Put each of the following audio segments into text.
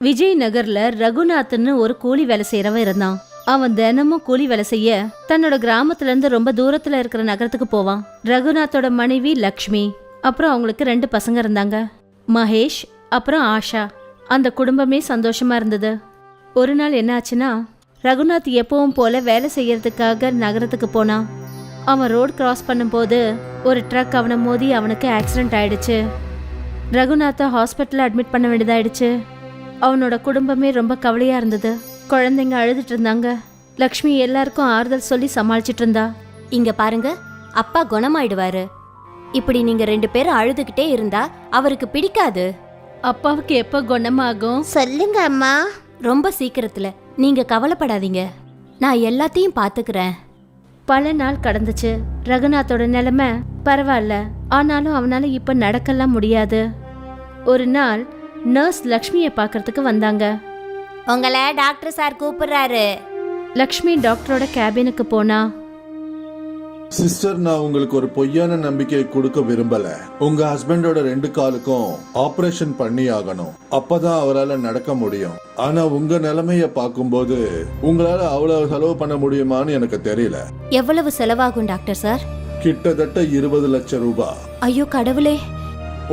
விஜயநகர்ல ரகுநாத்னு ஒரு கூலி வேலை செய்யறவன் இருந்தான். அவன் தினமும் கூலி வேலை செய்ய தன்னோட கிராமத்துல இருந்து ரொம்ப தூரத்துல இருக்கிற நகரத்துக்கு போவான். ரகுநாத்தோட மனைவி லக்ஷ்மி, அப்புறம் அவங்களுக்கு 2 பசங்க இருந்தாங்க, மகேஷ் அப்புறம் ஆஷா. அந்த குடும்பமே சந்தோஷமா இருந்தது. ஒரு நாள் என்ன ஆச்சுன்னா, ரகுநாத் எப்பவும் போல வேலை செய்யறதுக்காக நகரத்துக்கு போனான். அவன் ரோடு கிராஸ் பண்ணும்போது ஒரு ட்ரக் அவனை மோதி அவனுக்கு ஆக்சிடென்ட் ஆயிடுச்சு. ரகுநாத்தை ஹாஸ்பிட்டல்ல அட்மிட் பண்ண வேண்டியதாயிடுச்சு. அவனோட குடும்பமே ரொம்ப கவலையா இருந்தது. குழந்தைங்க அழுதுட்டு இருந்தாங்க. லக்ஷ்மி எல்லாருக்கும் ஆறுதல் சொல்லி சமாளிச்சிட்டு இருந்தா. இங்க பாருங்க, அப்பா குணமாயிடுவாரு. இப்படி நீங்க 2 பேரும் அழுதுகிட்டே இருந்தா அவருக்கு பிடிக்காது. அப்பாவுக்கு எப்ப குணமாகும்? சொல்லுங்க அம்மா. ரொம்ப சீக்கிரத்துல. நீங்க கவலைப்படாதீங்க, நான் எல்லாத்தையும் பாத்துக்கிறேன். பல நாள் கடந்துச்சு. ரகுநாத்தோட நிலைமை பரவாயில்ல, ஆனாலும் அவனால இப்ப நடக்கலாம் முடியாது. ஒரு நாள் நர்ஸ் லக்ஷ்மியை பார்க்கறதுக்கு வந்தாங்க. உங்களை டாக்டர் சார் கூப்பிடுறாரு. லக்ஷ்மி டாக்டரோட கேபினுக்கு போனா. சிஸ்டர், நான் உங்களுக்கு ஒரு பொய்யான நம்பிக்கை கொடுக்க விரும்பல. உங்க ஹஸ்பண்டோட 2 காலுக்கும் ஆபரேஷன் பண்ணி ஆகணும். அப்பதான் அவரால் நடக்க முடியும். ஆனா உங்க நிலைமைய பார்க்கும்போது உங்களால அவ்வளவு செலவு பண்ண முடியுமான்னு எனக்கு தெரியல. எவ்வளவு செலவாகும் டாக்டர் சார்? கிட்டத்தட்ட 20 லட்சம் ரூபாய். ஐயோ கடவுளே.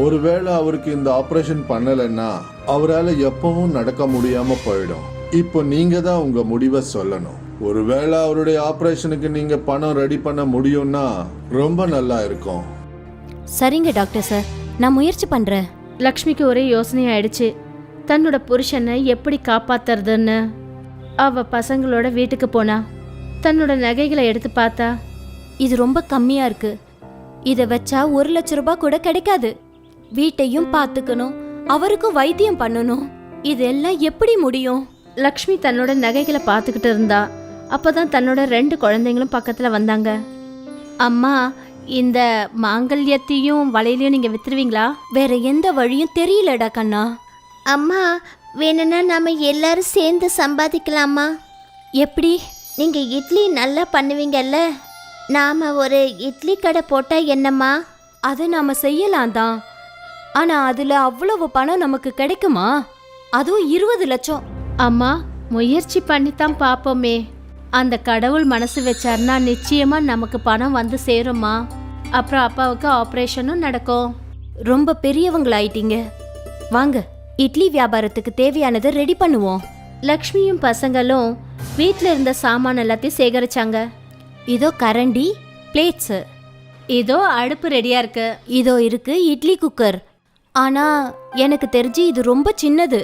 ஒருவேளை அவருக்கு இந்த ஆபரேஷன் பண்ணலைன்னா அவரால் எப்பவும் நடக்க முடியாம போயிடும். இப்போ நீங்க தான் உங்க முடிவை சொல்லணும். ஒருவேளை அவருடைய ஆபரேஷனுக்கு நீங்க பணம் ரெடி பண்ண முடியும்னா ரொம்ப நல்லா இருக்கும். சரிங்க டாக்டர் சார், நான் முயற்சி பண்றேன். லக்ஷ்மிக்கு ஒரே யோசனை ஆயிடுச்சு, தன்னோட புருஷனை எப்படி காப்பாத்துறதுன்னு. அவ பசங்களோட வீட்டுக்கு போனா. தன்னோட நகைகளை எடுத்து பார்த்தா. இது ரொம்ப கம்மியா இருக்கு. இதை வச்சா 1 லட்சம் ரூபாய் கூட கிடைக்காது. வீட்டையும் பார்த்துக்கணும், அவருக்கும் வைத்தியம் பண்ணணும். இதெல்லாம் எப்படி முடியும்? லக்ஷ்மி தன்னோட நகைகளை பார்த்துக்கிட்டு இருந்தா. அப்பதான் தன்னோட 2 குழந்தைங்களும் பக்கத்துல வந்தாங்க. அம்மா, இந்த மாங்கல்யத்தையும் வளையலையும் நீங்க வித்துருவீங்களா? வேற எந்த வழியும் தெரியலடா கண்ணா. அம்மா, வேணும்னா நாம எல்லாரும் சேர்ந்து சம்பாதிக்கலாமா? எப்படி? நீங்க இட்லி நல்லா பண்ணுவீங்கல்ல, நாம ஒரு இட்லி கடை போட்டா என்னம்மா? அதை நாம செய்யலாம் தான். ஆனா அதுல அவ்வளவு பணம் நமக்கு கிடைக்குமா? அதுவும் 20 லட்சம். அம்மா, முயற்சி பண்ணித்தான் பாப்போமே. அந்த கடவுள் மனசு வச்சார்னா நிச்சயமா நமக்கு பணம் வந்து சேருமா. அப்புறம் அப்பாவுக்கு ஆபரேஷனும் நடக்கும். ரொம்ப பெரியவங்களாயிட்டீங்க. வாங்க, இட்லி வியாபாரத்துக்கு தேவையானதை ரெடி பண்ணுவோம். லக்ஷ்மியும் பசங்களும் வீட்ல இருந்த சாமான் எல்லாத்தையும் சேகரிச்சாங்க. இதோ கரண்டி, பிளேட்ஸ். இதோ அடுப்பு ரெடியா இருக்கு. இதோ இருக்கு இட்லி குக்கர். ஆனா எனக்கு தெரிஞ்சு இது ரொம்ப சின்னது.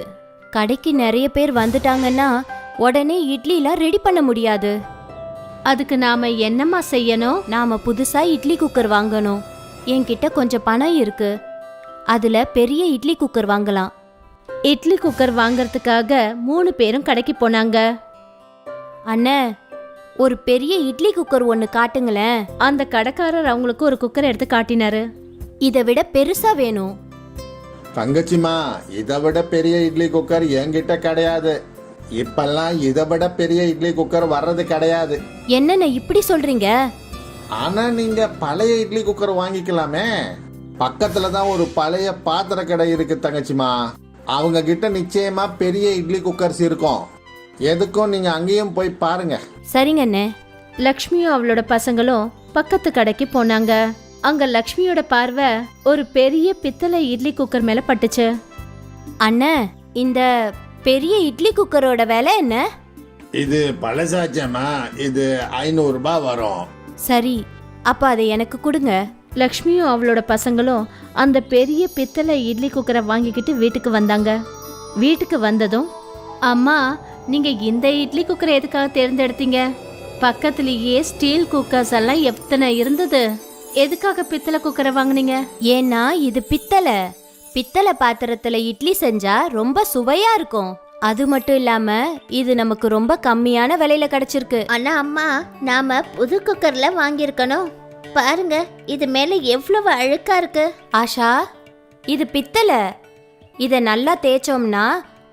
கடைக்கு நிறைய பேர் வந்துட்டாங்கன்னா உடனே இட்லிலாம் ரெடி பண்ண முடியாது. அதுக்கு நாம என்னம்மா செய்யணும்? நாம புதுசா இட்லி குக்கர் வாங்கணும். என்கிட்ட கொஞ்சம் பணம் இருக்கு, அதுல பெரிய இட்லி குக்கர் வாங்கலாம். இட்லி குக்கர் வாங்கறதுக்காக 3 பேரும் கடைக்கு போனாங்க. அண்ணே, ஒரு பெரிய இட்லி குக்கர் ஒன்று காட்டுங்களேன். அந்த கடைக்காரர் அவங்களுக்கு ஒரு குக்கர் எடுத்து காட்டினாரு. இதை விட பெருசா வேணும். தங்கச்சிமா, இதை விட பெரிய இட்லி குக்கர் என்கிட்ட கிடையாது. இப்பெல்லாம் இதை விட பெரிய இட்லி குக்கர் வர்றது கிடையாது. என்னென்ன இப்படி சொல்றீங்க? ஆனா நீங்க பழைய இட்லி குக்கர் வாங்கிக்கலாமே. பக்கத்துல தான் ஒரு பழைய பாத்திர கடை இருக்கு தங்கச்சிமா. அவங்க கிட்ட நிச்சயமா பெரிய இட்லி குக்கர்ஸ் இருக்கும். எதுக்கும் நீங்க அங்கேயும் போய் பாருங்க. சரிங்க அண்ணே. லக்ஷ்மியும் அவளோட பசங்களும் பக்கத்து கடைக்கு போனாங்க. அங்க லக்ஷ்மியோட பார்வை ஒரு பெரிய பித்தளை இட்லி குக்கர் மேல பட்டுச்சு. அண்ணே, இந்த பெரிய இட்லி குக்கரோட விலை என்ன? இது பழசாச்சம்மா, இது 500 ரூபாய் வரும். சரி, அப்ப அதை எனக்கு கொடுங்க. லக்ஷ்மியும் அவளோட பசங்களும் அந்த பெரிய பித்தளை இட்லி குக்கரை வாங்கிக்கிட்டு வீட்டுக்கு வந்தாங்க. வீட்டுக்கு வந்ததும், அம்மா, நீங்க இந்த இட்லி குக்கரை எதுக்காக தேர்ந்தெடுத்தீங்க? பக்கத்துலயே ஸ்டீல் குக்கர்ஸ் எல்லாம் எத்தனை இருந்தது, எதுக்காக பித்தளை குக்கரை வாங்குனீங்க? ஏன்னா இது பித்தளை பாத்திரத்துல இட்லி செஞ்சா ரொம்ப சுவையா இருக்கும். அது மட்டும் இல்லாம இது நமக்கு ரொம்ப கம்மியான விலையில கிடைச்சிருக்கு. ஆனா அம்மா, நாம புது குக்கர்ல வாங்கியிருக்கணும். பாருங்க, இது மேல எவ்வளவு அழுக்கா இருக்கு. ஆஷா, இது பித்தளை. இத நல்லா தேய்ச்சோம்னா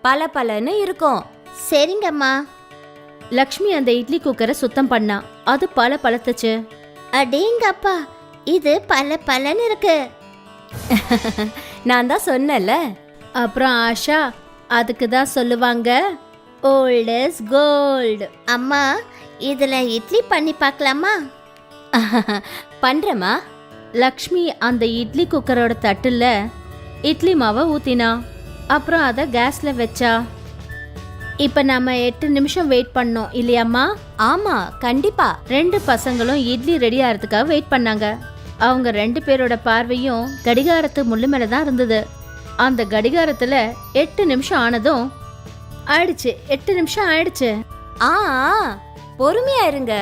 பளபளன்னு இருக்கும். சரிங்கம்மா. லக்ஷ்மி அந்த இட்லி குக்கரை சுத்தம் பண்ணா. அது பளபளத்துச்சு. அடேங்கப்பா, இது பலன்னு இருக்கு. நான் தான் சொன்னல. அப்புறம் ஆஷா, அதுக்கு தான் சொல்லுவாங்க ஓல்ட் இஸ் கோல்டு. அம்மா இதுல இட்லி பண்ணி பார்க்கலாமா? பண்றேம்மா. லக்ஷ்மி அந்த இட்லி குக்கரோட தட்டுல இட்லி மாவை ஊத்தினா. அப்புறம் அதை கேஸ்ல வச்சா. இப்ப நாம 8 நிமிஷம் வெயிட் பண்ணோம் இல்லையாம்மா? ஆமா, கண்டிப்பா. 2 பசங்களும் இட்லி ரெடி ஆகிறதுக்காக வெயிட் பண்ணாங்க. அவங்க 2 பேரோட பார்வையும் கடிகாரத்து முள்ளு மேல தான் இருந்தது. அந்த கடிகாரத்துல 8 நிமிஷம் ஆனதும் ஆயிடுச்சு. 8 நிமிஷம் ஆயிடுச்சு. ஆ பொறுமையா இருங்க,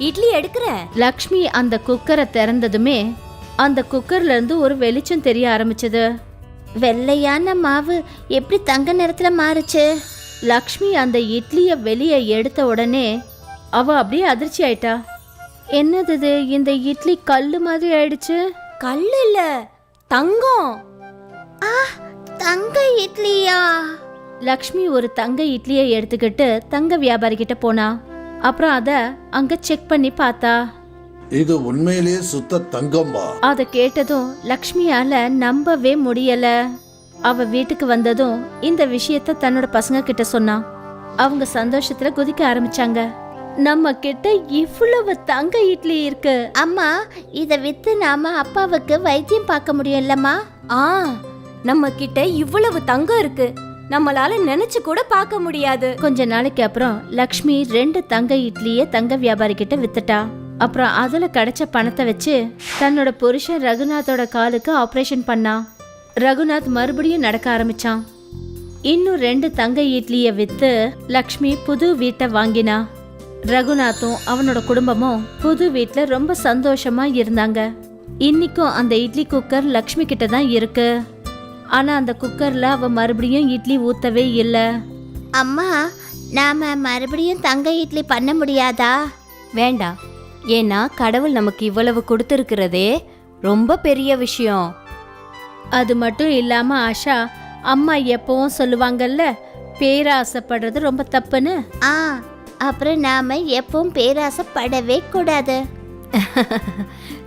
இட்லி எடுக்கிறேன். லக்ஷ்மி அந்த குக்கரை திறந்ததுமே அந்த குக்கர்ல இருந்து ஒரு வெளிச்சம் தெரிய ஆரம்பிச்சது. வெள்ளையான மாவு எப்படி தங்க நிறத்துல மாறுச்சு? லக்ஷ்மி அந்த இட்லிய வெளியே எடுத்த உடனே அவ அப்படியே அதிர்ச்சி ஆயிட்டா. என்னது இது, இந்த இட்லி கல்லு மாதிரி ஆயிடுச்சு. கல்லு இல்ல, தங்கம். தங்க இட்லியா? லக்ஷ்மி ஒரு தங்க இட்லியை எடுத்துக்கிட்டு தங்க வியாபாரி கிட்ட போனா. அப்புறம் அத அங்க செக் பண்ணி பார்த்தா. இது உண்மையிலேயே சுத்த தங்கம்பா. அத கேட்டதும் லக்ஷ்மியால நம்பவே முடியல. அவ வீட்டுக்கு வந்ததும் இந்த விஷயத்த தன்னோட பசங்க கிட்ட சொன்னா. அவங்க சந்தோஷத்துல குதிக்க ஆரம்பிச்சாங்க. நம்ம கிட்ட இவ்வளவு தங்க இட்லி இருக்கு. அம்மா இத வித்து நாம அப்பாவுக்கு வைத்தியம் பார்க்க முடியும்லம்மா? ஆ நம்ம கிட்ட இவ்வளவு தங்கம் இருக்கு, நம்மளால நினைச்சு கூட பார்க்க முடியாது. கொஞ்ச நாளைக்கு அப்புறம் லக்ஷ்மி 2 தங்க இட்லிய தங்க வியாபாரி கிட்ட வித்துட்டா. அப்புறம் அதுல கிடைச்ச பணத்தை வச்சு தன்னோட புருஷன் ரகுநாத்தோட காலுக்கு ஆபரேஷன் பண்ணா. ரகுநாத் மறுபடியும் நடக்க ஆரம்பிச்சான். இன்னும் 2 தங்க இட்லிய வித்து லக்ஷ்மி புது வீட்டை வாங்கினா. ரகுநாத்தும் அவனோட குடும்பமும் புது வீட்ல ரொம்ப சந்தோஷமா இருந்தாங்க. இன்னைக்கும் அந்த இட்லி குக்கர் லக்ஷ்மி கிட்ட தான் இருக்கு. ஆனா அந்த குக்கர்ல அவ மறுபடியும் இட்லி ஊத்தவே இல்ல. அம்மா நாம மறுபடியும் தங்க இட்லி பண்ண முடியாதா? வேண்டாம், ஏன்னா கடவுள் நமக்கு இவ்வளவு கொடுத்திருக்கிறதே ரொம்ப பெரிய விஷயம். அது மட்டும் இல்லாம ஆஷா, அம்மா எப்பவும் சொல்லுவாங்கல்ல, பேராசைப்படுறது ரொம்ப தப்புன்னு. அப்புறம் நாம எப்பவும் பேராசைப்படவே கூடாது.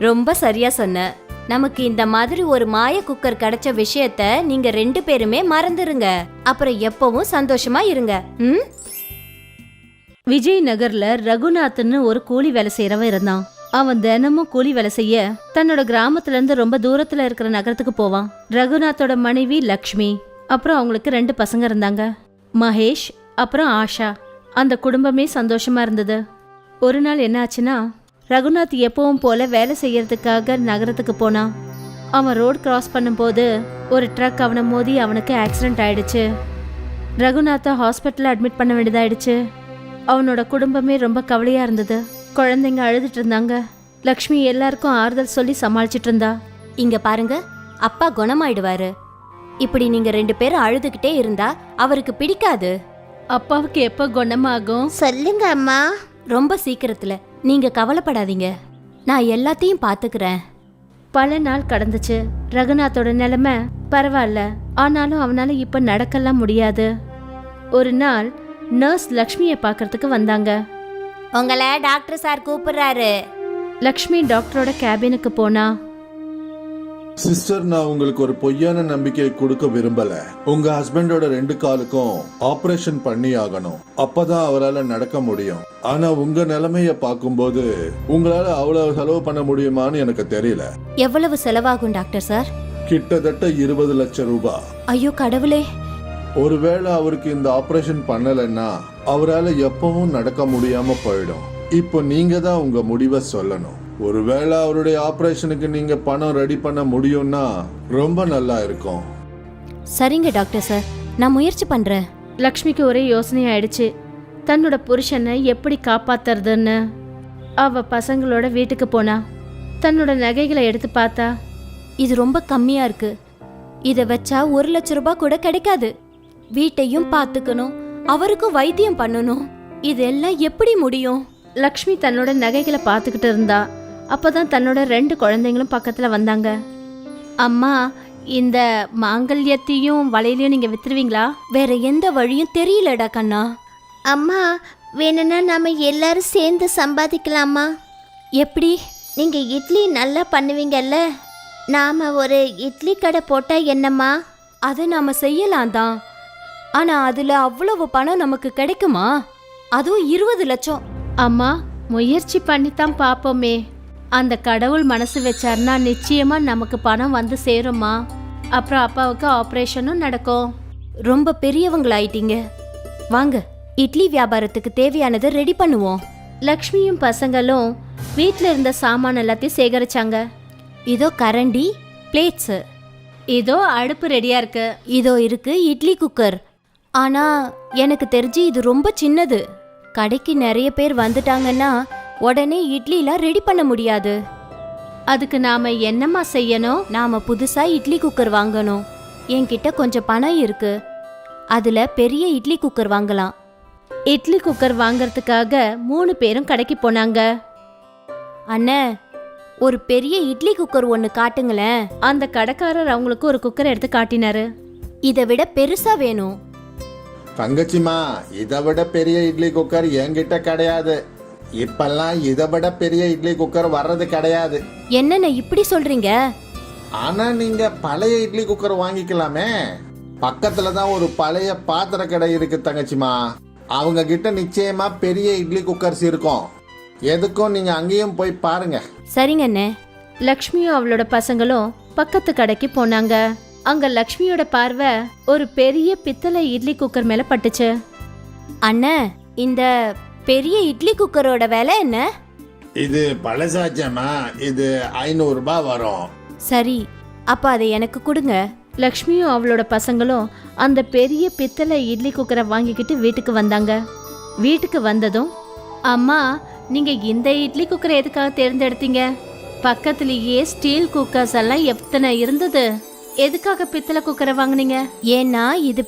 ரொம்ப சரியா சொன்ன. நமக்கு இந்த மாதிரி ஒரு மாய குக்கர் கிடைச்ச விஷயத்த நீங்க 2 பேருமே மறந்துருங்க. அப்புறம் எப்பவும் சந்தோஷமா இருங்க. விஜய் நகர்ல ரகுநாத்னு ஒரு கூலி வேலை செய்யறவன் இருந்தான். அவன் தினமும் கூலி வேலை செய்ய தன்னோட கிராமத்துல இருந்து ரொம்ப தூரத்துல இருக்கிற நகரத்துக்கு போவான். ரகுநாத்தோட மனைவி லக்ஷ்மி, அப்புறம் அவங்களுக்கு 2 பசங்க இருந்தாங்க, மகேஷ் அப்புறம் ஆஷா. அந்த குடும்பமே சந்தோஷமா இருந்தது. ஒரு நாள் என்ன ஆச்சுன்னா, ரகுநாத் எப்பவும் போல வேலை செய்யறதுக்காக நகரத்துக்கு போனான். அவன் ரோட் கிராஸ் பண்ணும்போது ஒரு ட்ரக் அவனை மோதி அவனுக்கு ஆக்சிடென்ட் ஆயிடுச்சு. ரகுநாத்தை ஹாஸ்பிட்டல்ல அட்மிட் பண்ண வேண்டியதாயிடுச்சு. அவனோட குடும்பமே ரொம்ப கவலையா இருந்தது. குழந்தைங்க அழுதுட்டு இருந்தாங்க. லக்ஷ்மி எல்லாருக்கும் ஆறுதல் சொல்லி சமாளிச்சிட்டு இருந்தா. இங்க பாருங்க, அப்பா குணமாயிடுவாரு. இப்படி நீங்க 2 பேரும் அழுதுகிட்டே இருந்தா அவருக்கு பிடிக்காது. அப்பாவுக்கு எப்ப குணமாகும்? சொல்லுங்க அம்மா. ரொம்ப சீக்கிரத்துல. நீங்க கவலைப்படாதீங்க, நான் எல்லாத்தையும் பாத்துக்கிறேன். பல நாள் கடந்துச்சு. ரகுநாத்தோட நிலைமை பரவாயில்ல, ஆனாலும் அவனால இப்ப நடக்கலாம் முடியாது. ஒரு நாள் நர்ஸ் லக்ஷ்மியை பார்க்கறதுக்கு வந்தாங்க. உங்களை டாக்டர் சார் கூப்பிடுறாரு. லக்ஷ்மி டாக்டரோட கேபினுக்கு போனா. சிஸ்டர், நான் உங்களுக்கு ஒரு பொய்யான நம்பிக்கையை கொடுக்க விரும்பல. உங்க ஹஸ்பண்டோட 2 காலுக்கும் ஆபரேஷன் பண்ணி ஆகணும். அப்பதான் அவரால் நடக்க முடியும். ஆனா உங்க நிலைமைய பார்க்கும்போது உங்களால அவ்வளவு செலவு பண்ண முடியுமான்னு எனக்கு தெரியல. எவ்வளவு செலவாகும் டாக்டர் சார்? கிட்டத்தட்ட 20 லட்சம் ரூபாய். ஐயோ கடவுளே. ஒருவேளை அவருக்கு இந்த ஆபரேஷன் பண்ணலைன்னா அவரால் எப்பவும் நடக்க முடியாம போயிடும். இப்போ நீங்க தான் உங்க முடிவை சொல்லணும். ஒருவேளை அவருடைய ஆபரேஷனுக்கு நீங்க பணம் ரெடி பண்ண முடியும்னா ரொம்ப நல்லா இருக்கும். சரிங்க டாக்டர் சார், நான் முயற்சி பண்றேன். லக்ஷ்மிக்கு ஒரே யோசனை ஆயிடுச்சு, தன்னோட புருஷனை எப்படி காப்பாத்துறதுன்னு. அவ பசங்களோட வீட்டுக்கு போனா. தன்னோட நகைகளை எடுத்து பார்த்தா. இது ரொம்ப கம்மியா இருக்கு, இத வச்சா 1 லட்சம் ரூபாய் கூட கிடைக்காது. வீட்டையும் பார்த்துக்கணும், அவருக்கும் வைத்தியம் பண்ணணும். இதெல்லாம் எப்படி முடியும்? லக்ஷ்மி தன்னோட நகைகளை பார்த்துக்கிட்டு இருந்தா. அப்பதான் தன்னோட 2 குழந்தைங்களும் பக்கத்துல வந்தாங்க. அம்மா, இந்த மாங்கல்யத்தையும் வளையலையும் நீங்க வித்துருவீங்களா? வேற எந்த வழியும் தெரியலடா கண்ணா. அம்மா வேணும்னா நாம எல்லாரும் சேர்ந்து சம்பாதிக்கலாமா? எப்படி? நீங்க இட்லி நல்லா பண்ணுவீங்கல்ல, நாம ஒரு இட்லி கடை போட்டா என்னம்மா? அதை நாம செய்யலாம் தான். ஆனா அதுல அவ்வளவு பணம் நமக்கு கிடைக்குமா? அதுவும் 20 லட்சம். அம்மா, முயற்சி பண்ணித்தான் பாப்போமே. அந்த கடவுள் மனசு வச்சாருன்னா நிச்சயமா நமக்கு பணம் வந்து சேரும்மா. அப்புறம் அப்பாவுக்கு ஆபரேஷனும் நடக்கும். ரொம்ப பெரியவங்களாயிட்டீங்க. வாங்க, இட்லி வியாபாரத்துக்கு தேவையானதை ரெடி பண்ணுவோம். லக்ஷ்மியும் பசங்களும் வீட்ல இருந்த சாமான் எல்லாத்தையும் சேகரிச்சாங்க. இதோ கரண்டி, பிளேட்ஸ். இதோ அடுப்பு ரெடியா இருக்கு. இதோ இருக்கு இட்லி குக்கர். ஆனா எனக்கு தெரிஞ்சு இது ரொம்ப சின்னது. கடைக்கு நிறைய பேர் வந்துட்டாங்கன்னா உடனே இட்லிலாம் ரெடி பண்ண முடியாது. அதுக்கு நாம என்னம்மா செய்யணும்? நாம புதுசா இட்லி குக்கர் வாங்கணும். என்கிட்ட கொஞ்சம் பணம் இருக்கு. அதுல பெரிய இட்லி குக்கர் வாங்கலாம். இட்லி குக்கர் வாங்கறதுக்காக 3 பேரும் கடைக்கு போனாங்க. அண்ணே, ஒரு பெரிய இட்லி குக்கர் ஒன்னு காட்டுங்களேன். அந்த கடைக்காரர் அவங்களுக்கு ஒரு குக்கர் எடுத்து காட்டினாரு. இதை விட பெருசா வேணும். தங்கச்சிமா, இதை விட பெரிய இட்லி குக்கர் என்கிட்ட கிடையாது. இப்பெல்லாம் இதை விட பெரிய இட்லி குக்கர் வர்றது கிடையாது. என்னண்ணே இப்படி சொல்றீங்க? ஆனா நீங்க பழைய இட்லி குக்கர் வாங்கிக்கலாமே. பக்கத்துல தான் ஒரு பழைய பாத்திர கடை இருக்கு தங்கச்சிமா. அவங்க கிட்ட நிச்சயமா பெரிய இட்லி குக்கர்ஸ் இருக்கும். எதுக்கும் நீங்க அங்கேயும் போய் பாருங்க. சரிங்க அண்ணே. லக்ஷ்மியும் அவளோட பசங்களும் பக்கத்து கடைக்கு போனாங்க. அங்க லக்ஷ்மியோட பார்வை ஒரு பெரிய பித்தளை இட்லி குக்கர் மேல பட்டுச்சு. அண்ணே, இந்த பெரிய இட்லி குக்கரோட விலை என்ன? இது பழசாச்சம்மா. இது 500 ரூபாய் வரும். சரி, அப்ப அதை எனக்கு கொடுங்க. லக்ஷ்மியும் அவளோட பசங்களும் அந்த பெரிய பித்தளை இட்லி குக்கரை வாங்கிக்கிட்டு வீட்டுக்கு வந்தாங்க. வீட்டுக்கு வந்ததும், அம்மா, நீங்க இந்த இட்லி குக்கரை எதுக்காக தேர்ந்தெடுத்தீங்க? பக்கத்துலயே ஸ்டீல் குக்கர்ஸ் எல்லாம் எத்தனை இருந்தது. எதுக்காக பித்தளை குக்கரை வாங்குனீங்க? ஏன்னா இது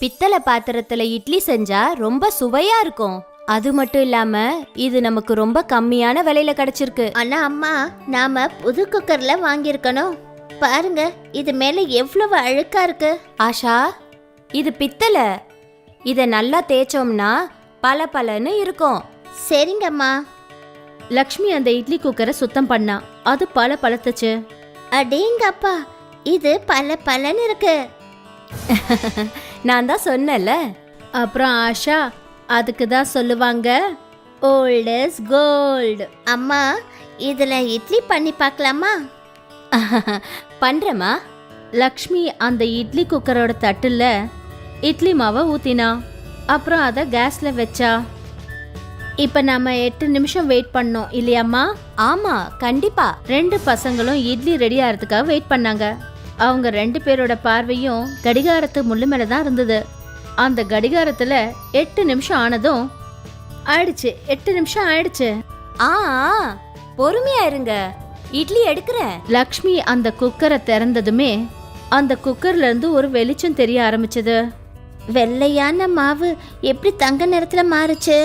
பித்தளை பாத்திரத்துல இட்லி செஞ்சா ரொம்ப சுவையா இருக்கும். அது மட்டும் இல்லாம இது நமக்கு ரொம்ப கம்மியான விலையில கிடைச்சிருக்கு. ஆனா அம்மா, நாம புது குக்கர்ல வாங்கியிருக்கணும். பாருங்க, இது மேல எவ்வளவு அழுக்கா இருக்கு. ஆஷா, இது பித்தளை. இத நல்லா தேய்ச்சோம்னா பளபளன்னு இருக்கும். சரிங்கம்மா. லக்ஷ்மி அந்த இட்லி குக்கரை சுத்தம் பண்ணா. அது பளபளத்துச்சு. அடேங்கப்பா, இது பலன்னு இருக்கு. நான் தான் சொன்னேன்ல. அப்புறம் ஆஷா, அதுக்கு தான் சொல்லுவாங்க ஓல்ட் இஸ் கோல்டு. அம்மா, இதுல இட்லி பண்ணி பார்க்கலாமா? பண்றேம்மா. லக்ஷ்மி அந்த இட்லி குக்கரோட தட்டுல இட்லி மாவை ஊத்தினா. அப்புறம் அதை கேஸ்ல வச்சா. இப்ப நாம 8 நிமிஷம் வெயிட் பண்ணோம் இல்லையாம்மா? ஆமா, கண்டிப்பா. 2 பசங்களும் இட்லி ரெடி ஆகிறதுக்காக வெயிட் பண்ணாங்க. அவங்க 2 பேரோட பார்வையும் கடிகாரத்து முள்ளு மேல தான் இருந்தது. அந்த கடிகாரத்துல 8 நிமிஷம் ஆனதும் ஆயிடுச்சு. 8 நிமிஷம் ஆயிடுச்சு. ஆ, பொறுமையா இருங்க, இட்லி எடுக்கிறேன். லக்ஷ்மி அந்த குக்கரை திறந்ததுமே அந்த குக்கர்ல இருந்து ஒரு வெளிச்சம் தெரிய ஆரம்பிச்சது. வெள்ளையான மாவு எப்படி தங்க நிறத்துல மாறுச்சு?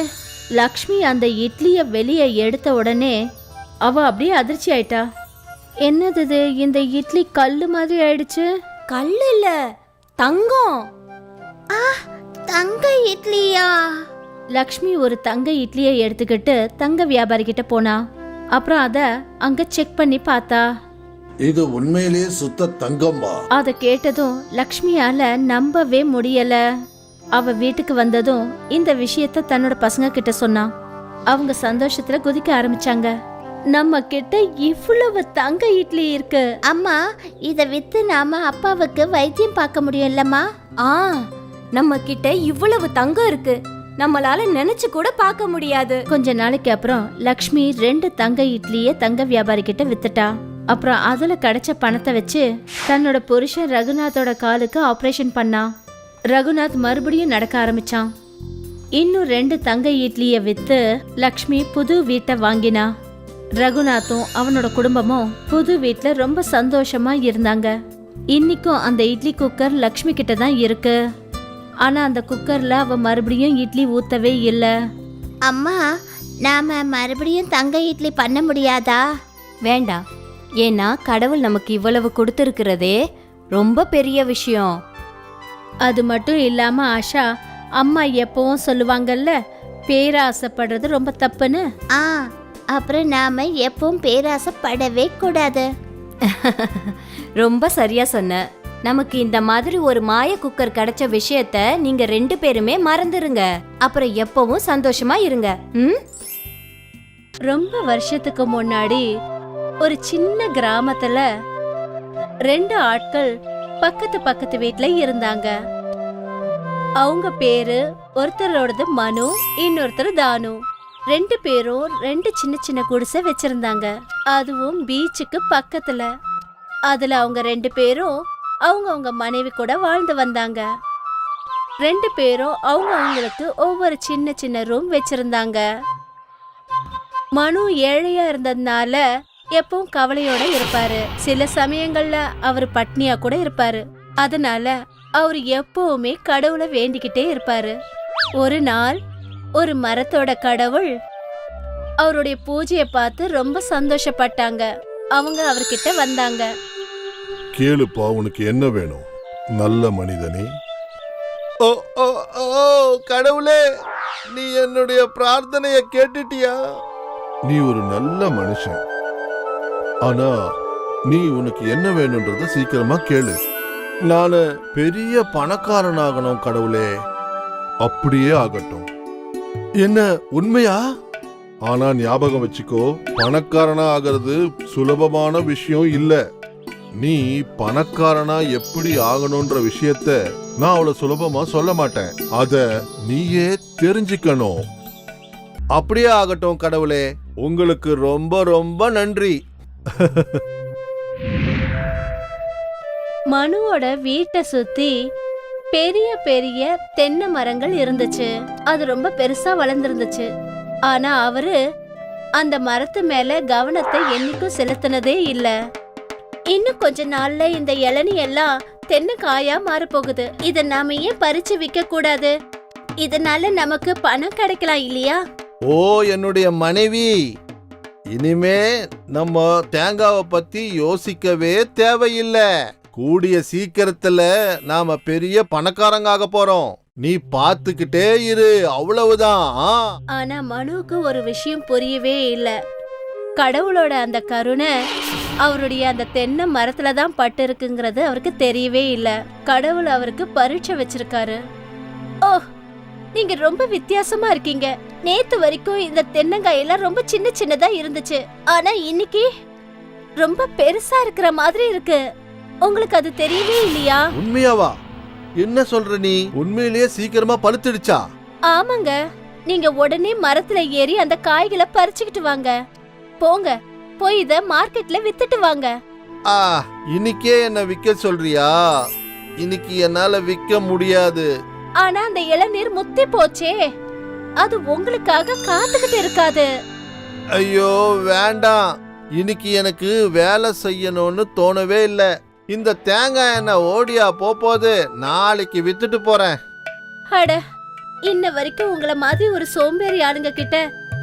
லக்ஷ்மி அந்த இட்லிய வெளியே எடுத்த உடனே அவ அப்படியே அதிர்ச்சி ஆயிட்டா. என்னது இது? இந்த இட்லி கல்லு மாதிரி ஆயிடுச்சு. கல்லு இல்ல, தங்கம். ஆ, தங்க இட்லியா? லக்ஷ்மி ஒரு தங்க இட்லியை எடுத்துக்கிட்டு தங்க வியாபாரி கிட்ட போனா. அப்புறம் அத அங்க செக் பண்ணி பார்த்தா. இது உண்மையிலேயே சுத்த தங்கம்பா. அத கேட்டதும் லக்ஷ்மியால நம்பவே முடியல. அவ வீட்டுக்கு வந்ததும் இந்த விஷயத்த தன்னோட பசங்க கிட்ட சொன்னா. அவங்க சந்தோஷத்துல குதிக்க ஆரம்பிச்சாங்க. நம்ம கிட்ட இவ்வளவு தங்க இட்லி இருக்கு. அம்மா, இத வித்து நாம அப்பாவுக்கு வைத்தியம் பார்க்க முடியும்லம்மா? ஆ, நம்ம கிட்ட இவ்வளவு தங்கம் இருக்கு, நம்மளால நினைச்சு கூட பார்க்க முடியாது. கொஞ்ச நாளைக்கு அப்புறம் லக்ஷ்மி 2 தங்க இட்லிய தங்க வியாபாரி கிட்ட வித்துட்டா. அப்புறம் அதுல கிடைச்ச பணத்தை வச்சு தன்னோட புருஷன் ரகுநாத்தோட காலுக்கு ஆபரேஷன் பண்ணா. ரகுநாத் மறுபடியும் நடக்க ஆரம்பிச்சான். இன்னும் 2 தங்க இட்லிய வித்து லக்ஷ்மி புது வீட்டை வாங்கினா. ரகுநாத்தும் அவனோட குடும்பமும் புது வீட்ல ரொம்ப சந்தோஷமா இருந்தாங்க. இன்னைக்கும் அந்த இட்லி குக்கர் லக்ஷ்மி கிட்ட தான் இருக்கு. ஆனா அந்த குக்கர்ல அவ மறுபடியும் இட்லி ஊத்தவே இல்ல. அம்மா, நாம மறுபடியும் தங்க இட்லி பண்ண முடியாதா? வேண்டாம், ஏன்னா கடவுள் நமக்கு இவ்வளவு கொடுத்திருக்கிறதே ரொம்ப பெரிய விஷயம். அது மட்டும் இல்லாம ஆஷா, அம்மா எப்பவும் சொல்லுவாங்கல்ல, பேராசைப்படுறது ரொம்ப தப்புன்னு. ஆ, அப்புறம் நாம எப்பவும் பேராசைப்படவே கூடாது. ரொம்ப சரியா சொன்ன. நமக்கு இந்த மாதிரி ஒரு மாய குக்கர் கிடைச்ச விஷயத்த நீங்க 2 பேருமே மறந்துருங்க. அப்புறம் எப்பவும் சந்தோஷமா இருங்க. ரொம்ப வருஷத்துக்கு முன்னாடி ஒரு சின்ன கிராமத்துல 2 ஆட்கள் பக்கத்து பக்கத்து வீட்ல இருந்தாங்க. அவங்க பேரு ஒருத்தரோடது மனு, இன்னொருத்தர் தானு. 2 பேரும் 2 சின்ன சின்ன குடிசை வச்சிருந்தாங்க, அதுவும் பீச்சுக்கு பக்கத்துல. அதுல அவங்க 2 பேரும் அவங்க மனைவி கூட வாழ்ந்து வந்தாங்க. 2 பேரும் அவங்களுக்கு ஒவ்வொரு சின்ன சின்ன ரூம் வச்சிருந்தாங்க. மனு ஏழையா இருந்ததுனால எப்பவும் கவலையோட இருப்பாரு. சில சமயங்கள்ல அவர் பட்னியா கூட இருப்பாரு. அதனால அவர் எப்பவுமே கடவுளை வேண்டிக்கிட்டே இருப்பாரு. ஒரு நாள் ஒரு மரத்தோட கடவுள் அவருடைய பூஜையை பார்த்து ரொம்ப சந்தோஷப்பட்டாங்க. அவங்க அவர்கிட்ட வந்தாங்க. கேளுப்பா, உனக்கு என்ன வேணும் நல்ல மனிதனே? ஓ ஓ ஓ கடவுளே, நீ என்னுடைய பிரார்த்தனைய கேட்டுட்டியா? நீ ஒரு நல்ல மனுஷன். ஆனா நீ உனக்கு என்ன வேணும்ன்றத சீக்கிரமா கேளு. நானு பெரிய பணக்காரனாகணும் கடவுளே. அப்படியே ஆகட்டும். என்ன உண்மையா? ஆனா ஞாபகம் வச்சுக்கோ, பணக்காரனா ஆகிறது சுலபமான விஷயம் இல்ல. நீ பணக்காரனா எப்படி ஆகணும்ன்ற விஷயத்த நான் அவ்வளவு சுலபமா சொல்ல மாட்டேன். அத நீயே தெரிஞ்சுக்கணும். அப்படியே ஆகட்டும் கடவுளே. உங்களுக்கு ரொம்ப ரொம்ப நன்றி. மனுவோட வீட்டை சுத்தி பெரிய பெரிய தென்னை மரங்கள் இருந்துச்சு. அது ரொம்ப பெருசா வளர்ந்துருந்துச்சு. ஆனா அவரு அந்த மரத்து மேல கவனத்தை என்னைக்கும் செலுத்தினதே இல்ல. இன்னும் கொஞ்ச நாள்ல இந்த இளநீ எல்லாம் தென்னைக்காயா மாறப்போகுது. இத நாம ஏன் பறிச்சு விற்க கூடாது? இதனால நமக்கு பணம் கிடைக்கலாம் இல்லையா? ஓ என்னுடைய மனைவி, இனிமே நம்ம தேங்காவை பத்தி யோசிக்கவே தேவையில்லை. கூடிய சீக்கிரத்துல நாம பெரிய பணக்காரங்க போறோம். நீ பாத்துக்கிட்டே இரு, அவ்வளவுதான். ஆனா மனுவுக்கு ஒரு விஷயம் புரியவே இல்ல. கடவுளோட அந்த கருணை அவருடைய அந்த தென்னை மரத்துல தான் பட்டு இருக்குங்கிறது அவருக்கு தெரியவே இல்ல. கடவுள் அவருக்கு பரீட்சை வச்சிருக்காரு. ஓ, நீங்க ரொம்ப வித்தியாசமா இருக்கீங்க. நேத்து வரைக்கும் இந்த தென்னங்காயெல்லாம் ரொம்ப சின்ன சின்னதா இருந்துச்சு, ஆனா இன்னைக்கு ரொம்ப பெருசா இருக்கிற மாதிரி இருக்கு. உங்களுக்கு அது தெரியவே இல்லையா? உண்மையாவா? என்ன சொல்ற நீ? உண்மையிலேயே சீக்கிரமா பழுத்துடுச்சா? ஆமாங்க. நீங்க உடனே மரத்துல ஏறி அந்த காய்களை பறிச்சுக்கிட்டு வாங்க. போங்க, போய் இத மார்க்கெட்ல வித்துட்டு வாங்க. இன்னைக்கே என்ன விக்க சொல்றியா? இன்னைக்கு என்னால விக்க முடியாது. ஆனா அந்த இளநீர் முத்தி போச்சே, அது உங்களுக்காக காத்துக்கிட்டு இருக்காது. ஐயோ வேண்டாம், இன்னைக்கு எனக்கு வேலை செய்யணும்னு தோணவே இல்லை. இந்த தேங்காய் என்ன ஓடியா போகுது? நாளைக்கு வித்துட்டு போறேன். அட, இன்ன வரைக்கும் உங்களை மாதிரி ஒரு சோம்பேறி ஆளுங்க கிட்ட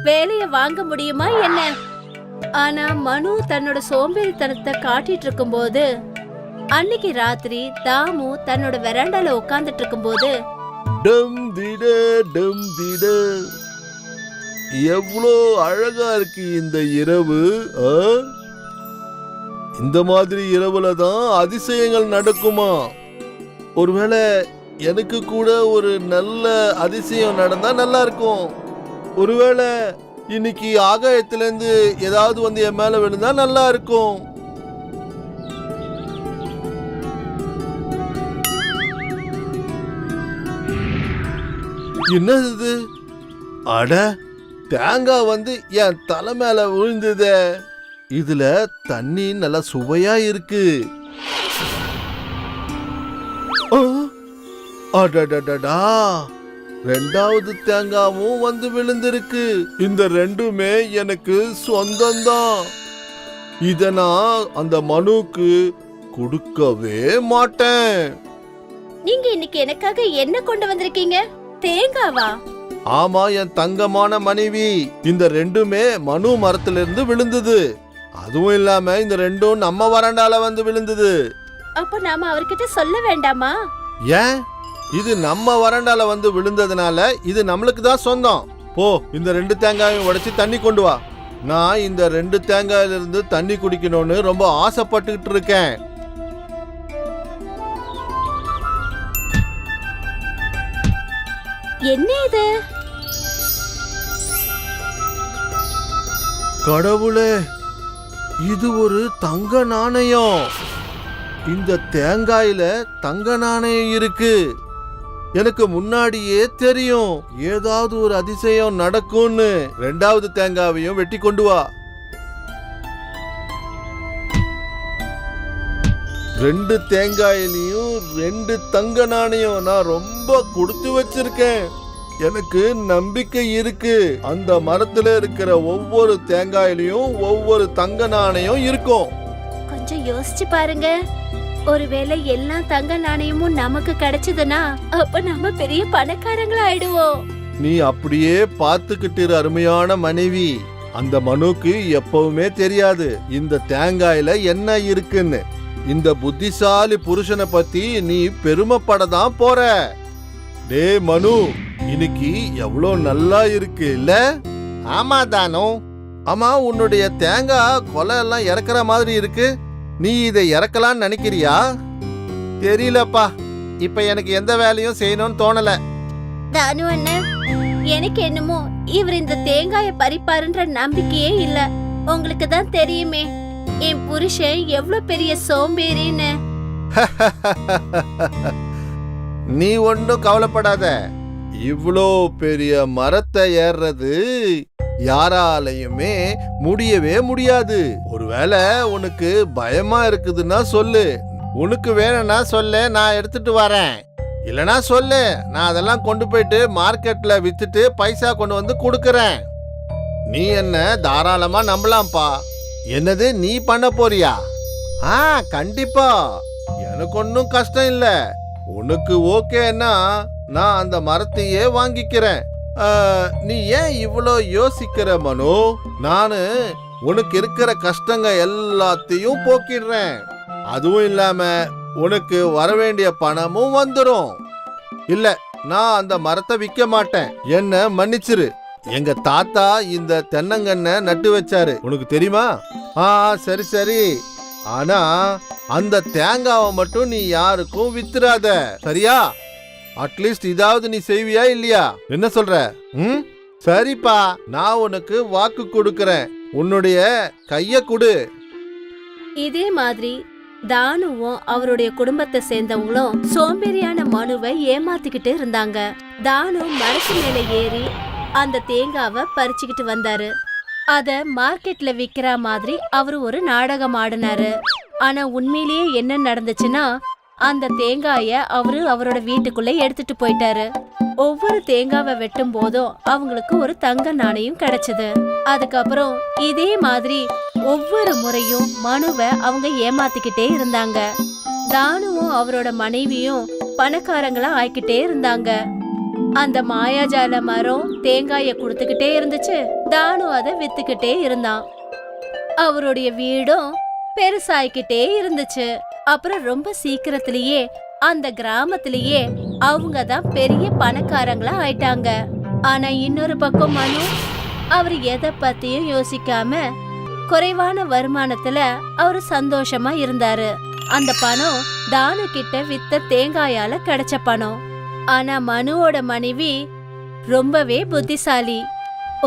வேலைய வாங்க முடியுமா என்ன? ஆனா மனு தன்னோட சோம்பேறித்தனத்தை காட்டிட்டு இருக்கும்போது அன்னைக்கு ராத்திரி தாமு தன்னோட வெராண்டால உட்கார்ந்துட்டு இருக்கும்போது டம் திட டம் திட, எவ்வளோ அழகா இருக்கு இந்த இரவு. இந்த மாதிரி இரவுல தான் அதிசயங்கள் நடக்குமா? ஒருவேளை எனக்கு கூட ஒரு நல்ல அதிசயம் நடந்தா நல்லா இருக்கும். ஒருவேளை இன்னைக்கு ஆகாயத்திலிருந்து ஏதாவது வந்து என் மேல விழுந்தா நல்லா இருக்கும். என்னது இது? அட, தேங்காய் வந்து என் தலை மேல விழுந்ததே. இதுல தண்ணி நல்லா சுவையா இருக்கு. அடடடடா, 2வது தேங்காவும் வந்து விழுந்திருக்கு. இந்த 2மே எனக்கு சொந்தம்தான். இத நான் அந்த மனுக்கு கொடுக்கவே மாட்டேன். நீங்க இன்னைக்கு எனக்காக என்ன கொண்டு வந்திருக்கீங்க? தேங்காவா? ஆமா, என் தங்கமான மனைவி. இந்த 2மே மனு மரத்திலிருந்து விழுந்தது. அதுவும் இல்லாம இந்த 2ம் நம்ம வராண்டால வந்து விழுந்தது. அப்ப நாம அவர்கிட்ட சொல்ல வேண்டாமா? ஏன்? இது நம்ம வராண்டால வந்து விழுந்ததுனால இது நம்மளுக்கு தான் சொந்தம். போ, இந்த 2 தேங்காயும் உடைச்சு தண்ணி கொண்டு வா. நான் இந்த 2 தேங்காயிலிருந்து தண்ணி குடிக்கணும்னு ரொம்ப ஆசைப்பட்டுக்கிட்டு இருக்கேன். என்ன இது? கடவுளே, இது ஒரு தங்க நாணயம். இந்த தேங்காயில தங்க நாணயம் இருக்கு. எனக்கு முன்னாடியே தெரியும் ஏதாவது ஒரு அதிசயம் நடக்கும்னு. ரெண்டாவது தேங்காவையும் வெட்டி கொண்டு வா. 2 தேங்காயிலையும் 2 தங்க நாணயம். நான் ரொம்ப கொடுத்து வச்சிருக்கேன். எனக்கு நம்பிக்கை இருக்கு, அந்த மரத்துல இருக்கிற ஒவ்வொரு தேங்காயிலையும் ஒவ்வொரு தங்க நாணயம் இருக்கும். கொஞ்சம் யோசிச்சு பாருங்க. ஒருவேளை எல்லா தங்க நாணயமும் நமக்கு கிடைச்சதுன்னா அப்ப நம்ம பெரிய பணக்காரங்களா ஆயிடுவோம். நீ அப்படியே பார்த்துக்கிட்டு இரு அருமையான மனைவி. அந்த மனுக்கு எப்பவுமே தெரியாது இந்த தேங்காயில என்ன இருக்குன்னு. இந்த புத்திசாலி புருஷனை பத்தி நீ பெருமைப்படதான் போற. டே மனு, இன்னைக்கு எவ்வளோ நல்லா இருக்கு இல்ல? ஆமா தானோ. ஆமா, உன்னுடைய தேங்காய் கொலை எல்லாம் இறக்குற மாதிரி இருக்கு. நீ இதை இறக்கலான்னு நினைக்கிறியா? தெரியலப்பா, இப்ப எனக்கு எந்த வேலையும் செய்யணும்னு தோணல. தானு அண்ணன், எனக்கு என்னமோ இவர் இந்த தேங்காய பறிப்பாருன்ற நம்பிக்கையே இல்ல. உங்களுக்கு தான் தெரியுமே என் புருஷன் எவ்வளவு பெரிய சோம்பேறின்னு. நீ ஒன்றும் கவலைப்படாத. இவ்வளோ பெரிய மரத்தை ஏறுறது யாராலையுமே முடியவே முடியாது. ஒருவேளை உனக்கு பயமா இருக்குதுன்னா சொல்லு. உனக்கு வேணும்னா சொல்லு, நான் எடுத்துட்டு வரேன். இல்லனா சொல்லு, நான் அதெல்லாம் கொண்டு போயிட்டு மார்க்கெட்ல வித்துட்டு பைசா கொண்டு வந்து கொடுக்கறேன். நீ என்ன தாராளமா நம்பலாம்ப்பா. என்னது, நீ பண்ண போறியா? கண்டிப்பா, எனக்கு ஒன்னும் கஷ்டம் இல்ல. உனக்கு ஓகேன்னா நான் அந்த மரத்தையே வாங்கிக்கிறேன். நீ ஏன் இவ்வளோ யோசிக்கிற மனு? நானு உனக்கு இருக்கிற கஷ்டங்க எல்லாத்தையும் போக்கிடுறேன். அதுவும் இல்லாம உனக்கு வர வேண்டிய பணமும் வந்துடும். இல்ல, நான் அந்த மரத்தை விற்க மாட்டேன். என்ன மன்னிச்சிரு. எங்க தாத்தா இந்த தென்னங்கண்ணை நட்டு வச்சாரு, உனக்கு தெரியுமா? சரி சரி. ஆனா அந்த தேங்காவை மட்டும் நீ யாருக்கும் வித்துறாத, சரியா? அட்லீஸ்ட் இதாவது நீ செய்வியா இல்லையா? என்ன சொல்ற? சரிப்பா, நான் உனக்கு வாக்கு கொடுக்கறேன். உன்னுடைய கைய கொடு. இதே மாதிரி தானுவும் அவருடைய குடும்பத்தை சேர்ந்தவங்களும் சோம்பேறியான மனுவை ஏமாத்திக்கிட்டு இருந்தாங்க. தானு மரத்து மேல ஏறி அந்த தேங்காவை பறிச்சுக்கிட்டு வந்தாரு. அத மார்க்கெட்ல விக்கிற மாதிரி அவரு ஒரு நாடகம் ஆடினாரு. ஆனா உண்மையிலேயே என்ன நடந்துச்சுன்னா, அந்த தேங்காய அவரு அவரோட வீட்டுக்குள்ள எடுத்துட்டு போயிட்டாரு. ஒவ்வொரு தேங்காவை வெட்டும் போதும் அவங்களுக்கு ஒரு தங்க நாணயம் கிடைச்சது. அதுக்கப்புறம் இதே மாதிரி ஒவ்வொரு முறையும் மனுவை அவங்க ஏமாத்திக்கிட்டே இருந்தாங்க. தானுவும் அவரோட மனைவியும் பணக்காரங்களா ஆயிக்கிட்டே இருந்தாங்க. அந்த மாயாஜால மரம் தேங்காய குடுத்துக்கிட்டே இருந்துச்சு. தானு அதை வித்துக்கிட்டே இருந்தான். அவருடைய வீடும் பெருசாய்கிட்டே இருந்துச்சு. அப்புறம் ரொம்ப சீக்கிரத்திலேயே அந்த கிராமத்திலேயே அவங்க தான் பெரிய பணக்காரங்களா ஆயிட்டாங்க. ஆனா இன்னொரு பக்கம் மனு, அவர் எதை பத்தியும் யோசிக்காம குறைவான வருமானத்துல அவரு சந்தோஷமா இருந்தாரு. அந்த பணம் தானு கிட்ட வித்த தேங்காயால கிடைச்ச பணம். ஆனா மனுவோட மனைவி ரொம்பவே புத்திசாலி.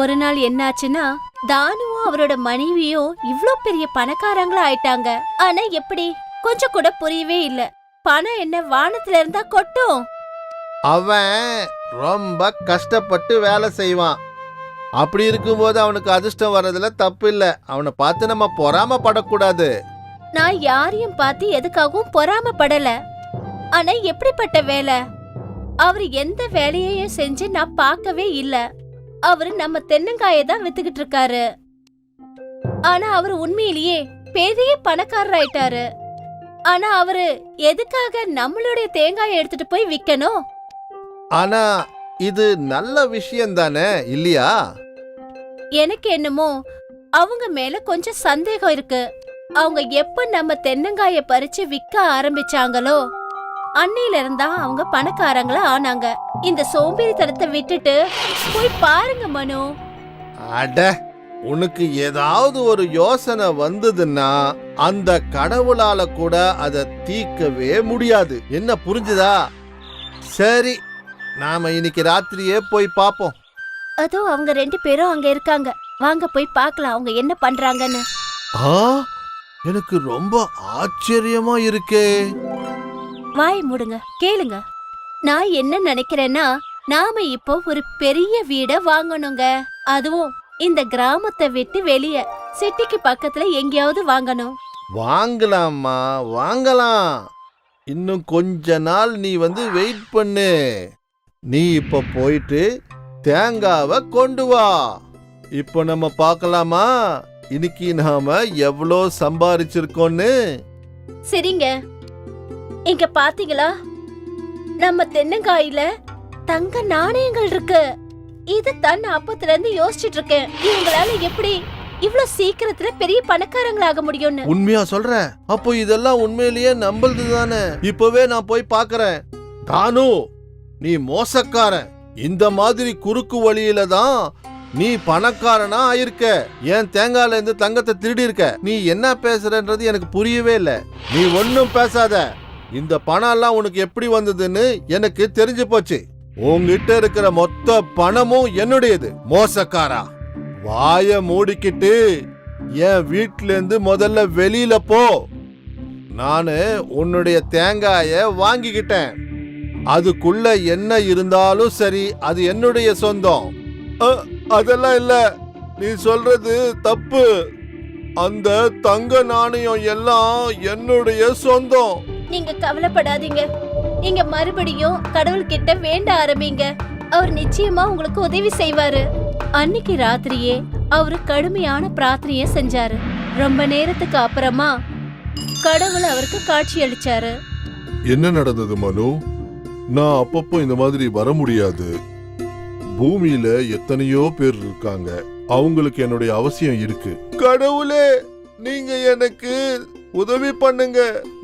ஒரு நாள் என்னாச்சுன்னா, தானுவும் அவரோட மனைவியும் இவ்ளோ பெரிய பணக்காரங்களா ஆயிட்டாங்க. ஆனா எப்படி? கொஞ்சம் கூட புரியவே இல்ல. பணம் என்ன வானத்துல இருந்தா கொட்டும்? அவன் ரொம்ப கஷ்டப்பட்டு வேலை செய்வான். அப்படி இருக்கும்போது அவனுக்கு அதிர்ஷ்டம் வர்றதுல தப்பு இல்ல. அவனை பார்த்து நம்ம பொறாமப்படக்கூடாது. நான் யாரையும் பார்த்து எதுக்காகவும் பொறாமப்படல. ஆனா எப்படிப்பட்ட வேலை? அவர் எந்த வேலையையும் செஞ்சு நான் பார்க்கவே இல்ல. அவரு நம்ம தென்னங்காயை தான் வித்துக்கிட்டு இருக்காரு. ஆனா அவர் உண்மையிலேயே பெரிய பணக்காரர் ஆயிட்டாரு. ஆனா அவரு எதுக்காக நம்மளுடைய தேங்காயை எடுத்துட்டு போய் விக்கணும்? ஆனா இது நல்ல விஷயம் தானே, இல்லையா? எனக்கு என்னமோ அவங்க மேல கொஞ்சம் சந்தேகம் இருக்கு. அவங்க எப்ப நம்ம தென்னங்காய பறிச்சு விக்க ஆரம்பிச்சாங்களோ அன்னையில இருந்தா அவங்க பணக்காரங்களா ஆனாங்க. இந்த சோம்பேறித்தனத்தை விட்டுட்டு போய் பாருங்க மனு. அட, உனக்கு ஏதாவது ஒரு யோசனை வந்ததுன்னா அந்த கடவுளால கூட அதை தீர்க்கவே முடியாது. என்ன புரிஞ்சுதா? சரி, நாம இன்னைக்கு ராத்திரியே போய் பாப்போம். அதோ அவங்க 2 பேரும் அங்க இருக்காங்க. வாங்க போய் பார்க்கலாம் அவங்க என்ன பண்றாங்கன்னு. ஆ, எனக்கு ரொம்ப ஆச்சரியமா இருக்கே. வாய் மூடுங்க, கேளுங்க. நான் என்ன நினைக்கிறேன்னா, நாம இப்போ ஒரு பெரிய வீட வாங்கணுங்க. அதுவும் இந்த கிராமத்தை விட்டு வெளியே சிட்டிக்கு பக்கத்துல எங்கேயாவது வாங்கணும். வாங்கலாம்மா, வாங்கலாம். இன்னும் கொஞ்ச நாள் நீ வெயிட் பண்ணு. நீ இப்ப போயிட்டு தேங்காவை கொண்டு வா. இப்போ நம்ம பார்க்கலாமா இன்னைக்கு நாம எவ்வளோ சம்பாரிச்சிருக்கோன்னு? சரிங்க. இங்க பாத்தீங்களா, நம்ம தென்னங்காயில தங்க நாணயங்கள் இருக்கு. இது தான் அப்பத்துல இருந்து யோசிச்சுட்டு இருக்கேன், இவங்களால எப்படி இவ்ளோ சீக்கிரத்துல பெரிய பணக்காரங்களாக முடியும்னு. உண்மையா சொல்ற? அப்போ இதெல்லாம் உண்மையிலேயே நம்புறது தானே? இப்பவே நான் போய் பார்க்கறேன். தானு, நீ மோசக்காரன். இந்த மாதிரி குறுக்கு வழியில தான் நீ பணக்காரனா ஆயிருக்க. என் தேங்காயில இருந்து தங்கத்தை திருடி இருக்க. நீ என்ன பேசுறன்றது எனக்கு புரியவே இல்ல. நீ ஒன்னும் பேசாத. இந்த பணம் எல்லாம் உனக்கு எப்படி வந்ததுன்னு எனக்கு தெரிஞ்சு போச்சு. உன்கிட்ட இருக்கிற மொத்த பணமும் என்னுடையது. மோசக்காரா, வாய மூடிக்கிட்டு என் வீட்ல இருந்து முதல்ல வெளியில போ. நானு உன்னுடைய தேங்காய வாங்கிக்கிட்டேன். அதுக்குள்ள என்ன இருந்தாலும் சரி, அது என்னுடைய சொந்தம். அதெல்லாம் இல்ல, நீ சொல்றது தப்பு. அந்த தங்க நாணயம் எல்லாம் என்னுடைய சொந்தம். நீங்க கவலைப்படாதீங்க. நீங்க மறுபடியும் கடவுள்கிட்ட வேண்ட ஆரம்பிங்க. அவர் நிச்சயமா உங்களுக்கு உதவி செய்வாரு. அன்னைக்கு ராத்திரியே அவரு கடுமையான பிரார்த்தனைய செஞ்சாரு. ரொம்ப நேரத்துக்கு அப்புறமா கடவுள் அவருக்கு காட்சி அளிச்சாரு. என்ன நடந்தது மனு? நான் அப்பப்போ இந்த மாதிரி வர முடியாது. பூமியில எத்தனையோ பேர் இருக்காங்க, அவங்களுக்கு என்னுடைய அவசியம் இருக்கு. கடவுளே, நீங்க எனக்கு உதவி பண்ணுங்க.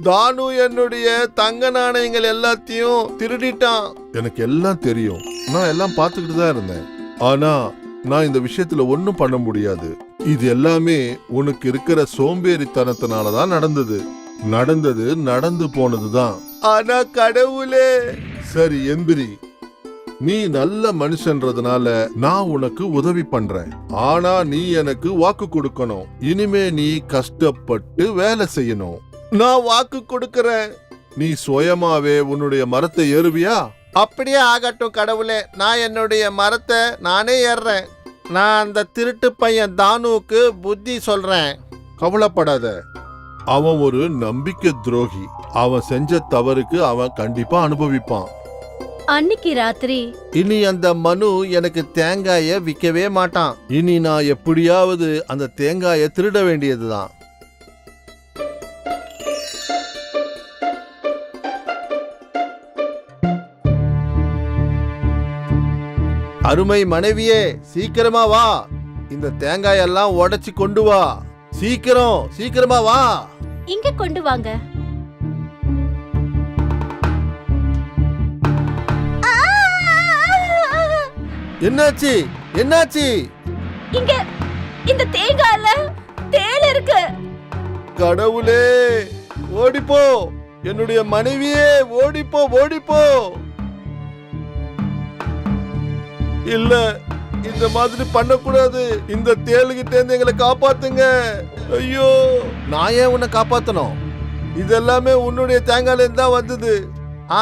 தானு என்னுடைய தங்க நாணயங்கள் எல்லாத்தையும் திருடிட்டான். எனக்கு எல்லாம் தெரியும், நான் எல்லாம் பார்த்துக்கிட்டு தான் இருந்தேன். ஆனா நான் இந்த விஷயத்துல ஒன்னும் பண்ண முடியாது. இது எல்லாமே உனக்கு இருக்கிற சோம்பேறித்தனத்தினாலதான் நடந்தது. நடந்து போனதுதான். ஆனா கடவுளே. சரி எந்திரி, நீ நல்ல மனுஷன்றதுனால நான் உனக்கு உதவி பண்றேன். ஆனா நீ எனக்கு வாக்கு கொடுக்கணும். இனிமே நீ கஷ்டப்பட்டு வேலை செய்யணும். நான் வாக்கு கொடுக்கறேன். நீ சுயமாவே உன்னுடைய மரத்தை ஏறுவியா? அப்படியே ஆகட்டும் கடவுளே. நான் என்னுடைய மரத்தை நானே ஏறுறேன். நான் அந்த திருட்டு பையன் தானுவுக்கு புத்தி சொல்றேன். கவலைப்படாத, அவன் ஒரு நம்பிக்கை துரோகி. அவன் செஞ்ச தவறுக்கு அவன் கண்டிப்பா அனுபவிப்பான். அன்னைக்கு ராத்திரி இனி அந்த மனு எனக்கு தேங்காய விற்கவே மாட்டான். இனி நான் எப்படியாவது அந்த தேங்காயை திருட வேண்டியதுதான். அருமை மனைவியே, சீக்கிரமா வா. இந்த தேங்காயெல்லாம் உடைச்சு கொண்டு வா. சீக்கிரமா வா. இங்க கொண்டு வாங்க. என்னாச்சு? இங்க இந்த தேங்காயில தேள் இருக்கு. கடவுளே, ஓடிப்போ. என்னுடைய மனைவியே, ஓடிப்போ. இல்ல, இந்த மாதிரி பண்ணக்கூடாது. இந்த தேளுகிட்ட இருந்து எங்களை காப்பாத்துங்க. ஐயோ, நான் ஏன் உன்னை காப்பாத்தணும்? இதெல்லாமே உன்னுடைய தேங்காயில இருந்து தான் வந்தது.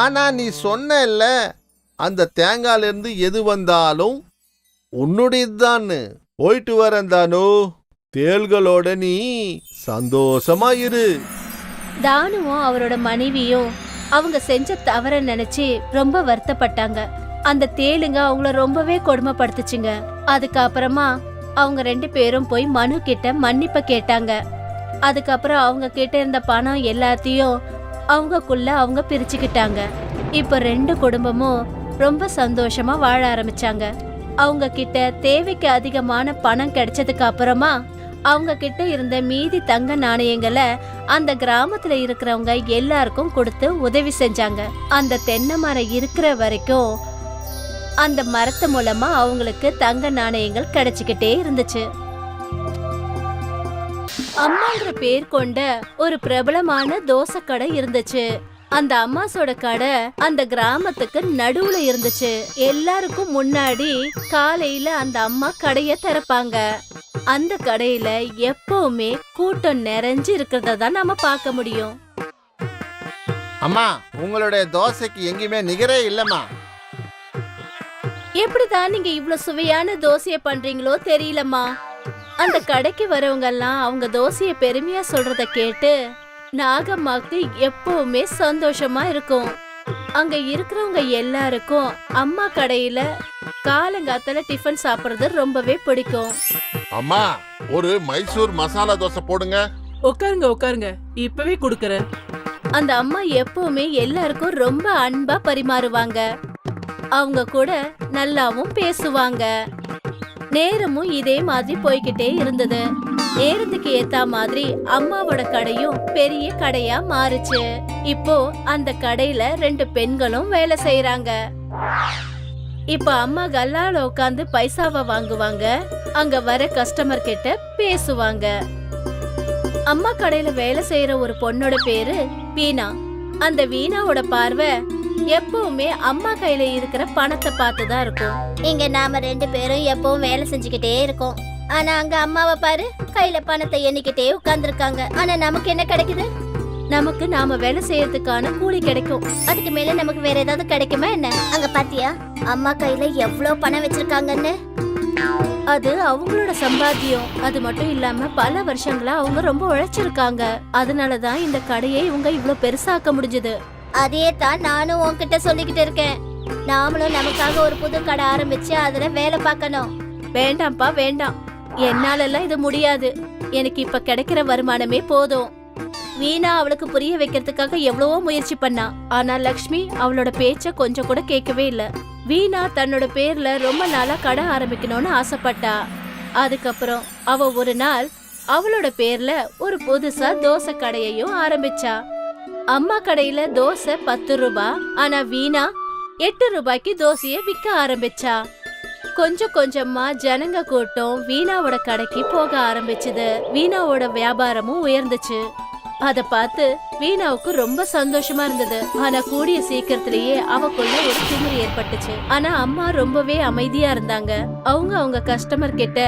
ஆனா நீ சொன்ன அந்த தேங்காயில இருந்து எது வந்தாலும் உன்னுடையதுதான். போயிட்டு வரேன் தானு. தேள்களோட நீ சந்தோஷமா இரு. தானுவும் அவரோட மனைவியும் அவங்க செஞ்ச தவற நினைச்சு ரொம்ப வருத்தப்பட்டாங்க. அந்த தேளுங்க அவங்கள ரொம்பவே கொடுமைப்படுத்துச்சுங்க. அதுக்கப்புறமா அவங்க 2 பேரும் போய் மனு கிட்ட மன்னிப்பு கேட்டாங்க. அதுக்கப்புறம் அவங்க கிட்ட இருந்த பணம் எல்லாத்தையும் அவங்கக்குள்ள அவங்க பிரிச்சுக்கிட்டாங்க. இப்ப 2 குடும்பமும் ரொம்ப சந்தோஷமா வாழ ஆரம்பிச்சாங்க. அவங்க கிட்ட தேவைக்கு அதிகமான பணம் கிடைச்சதுக்கு அப்புறமா அவங்க கிட்ட இருந்த மீதி தங்க நாணயங்களை அந்த கிராமத்துல இருக்கிறவங்க எல்லாருக்கும் கொடுத்து உதவி செஞ்சாங்க. அந்த தென்னை மரம் இருக்கிற வரைக்கும் அந்த மரத்து மூலமா அவங்களுக்கு தங்க நாணயங்கள் கிடைச்சுக்கிட்டே இருந்துச்சு. அம்மாங்கிற பேர் கொண்ட ஒரு பிரபலமான தோசை கடை இருந்துச்சு. அந்த அம்மாசோட கடை அந்த கிராமத்துக்கு நடுவுல இருந்துச்சு. எல்லாருக்கும் முன்னாடி காலையில அந்த அம்மா கடைய திறப்பாங்க. அந்த கடையில எப்பவுமே கூட்டம் நிறைஞ்சு இருக்கிறத தான் நாம பார்க்க முடியும். அம்மா, உங்களுடைய தோசைக்கு எங்கேயுமே நிகரே இல்லம்மா. எப்படிதான் நீங்க இவ்ளோ சுவையான தோசைய பண்றீங்களோ தெரியலம்மா. அந்த கடைக்கு வரவங்க எல்லாம் அவங்க தோசைய பெருமையா சொல்றத கேட்டு நாகம்மாக்கு எப்பவுமே சந்தோஷமா இருக்கும். அங்க இருக்கிறவங்க எல்லாருக்கும் அம்மா கடையில காலங்காத்தால டிஃபன் சாப்பிடுறது ரொம்பவே பிடிக்கும். அம்மா, ஒரு மைசூர் மசாலா தோசை போடுங்க. உட்காருங்க உட்காருங்க, இப்பவே கொடுக்கறேன். அந்த அம்மா எப்பவுமே எல்லாருக்கும் ரொம்ப அன்பா பரிமாறுவாங்க. அவங்க கூட நல்லாவும் பேசுவாங்க. நேரமும் இதே மாதிரி போய்கிட்டே இருந்தது. நேரத்துக்கு ஏத்த மாதிரி அம்மாவோட கடையும் பெரிய கடையா மாறுச்சு. இப்போ அந்த கடையில 2 பெண்களும் வேலை செய்யறாங்க. இப்ப அம்மா கல்லால உட்காந்து பைசாவை வாங்குவாங்க. அங்க வர கஸ்டமர் கிட்ட பேசுவாங்க. அம்மா கடையில வேலை செய்யற ஒரு பொண்ணோட பேரு வீணா. அந்த வீணாவோட பார்வை எப்பவுமே அம்மா கையில இருக்கிற பணத்தை பார்த்துதான் இருக்கும். இங்க நாம 2 பேரும் எப்பவும் வேலை செஞ்சுக்கிட்டே இருக்கோம். ஆனா அங்க அம்மாவை பாரு, கையில பணத்தை எண்ணிக்கிட்டே உட்கார்ந்துருக்காங்க. ஆனா நமக்கு என்ன கிடைக்குது? நமக்கு நாம வேலை செய்யறதுக்கான கூலி கிடைக்கும். அதுக்கு மேல நமக்கு வேற ஏதாவது கிடைக்குமா என்ன? அங்க பாத்தியா அம்மா கையில எவ்வளவு பணம் வச்சிருக்காங்கன்னு? அது அவங்களோட சம்பாத்தியம். அது மட்டும் இல்லாம பல வருஷங்களா அவங்க ரொம்ப உழைச்சிருக்காங்க. அதனாலதான் இந்த கடையை இவங்க இவ்ளோ பெருசாக்க முடிஞ்சது. அதே தான் நானும் உன்கிட்ட சொல்லிக்கிட்டு இருக்கேன். நாமளும் நமக்காக ஒரு புது கடை ஆரம்பிச்சு அதுல வேலை பார்க்கணும். வேண்டாம்ப்பா வேண்டாம், என்னாலெல்லாம் இது முடியாது. எனக்கு இப்ப கிடைக்கிற வருமானமே போதும். வீணா அவளுக்கு புரிய வைக்கிறதுக்காக எவ்வளவோ முயற்சி பண்ணா. ஆனா லக்ஷ்மி அவளோட பேச்ச கொஞ்சம் கூட கேட்கவே இல்ல. வீணா தன்னோட பேர்ல ரொம்ப நாளா கடை ஆரம்பிக்கணும்னு ஆசைப்பட்டா. அதுக்கப்புறம் அவ ஒரு நாள் அவளோட பேர்ல ஒரு புதுசா தோசை கடையையும் ஆரம்பிச்சா. அம்மா கடையில தோசை 10 ரூபாய். ஆனா வீணா 8 ரூபாய்க்கு தோசைய விற்க ஆரம்பிச்சா. கொஞ்சம் கொஞ்சமா ஜனங்க கூட்டம் வீணாவோட கடைக்கு போக ஆரம்பிச்சது. வீணாவோட வியாபாரமும் உயர்ந்துச்சு. அத பார்த்து வீணாவுக்கு ரொம்ப சந்தோஷமா இருந்தது. ஆனா கூடிய சீக்கிரத்திலேயே அவக்குள்ள ஒரு திமிரு ஏற்பட்டுச்சு. ஆனா அம்மா ரொம்பவே அமைதியா இருந்தாங்க. அவங்க கஸ்டமர் கிட்ட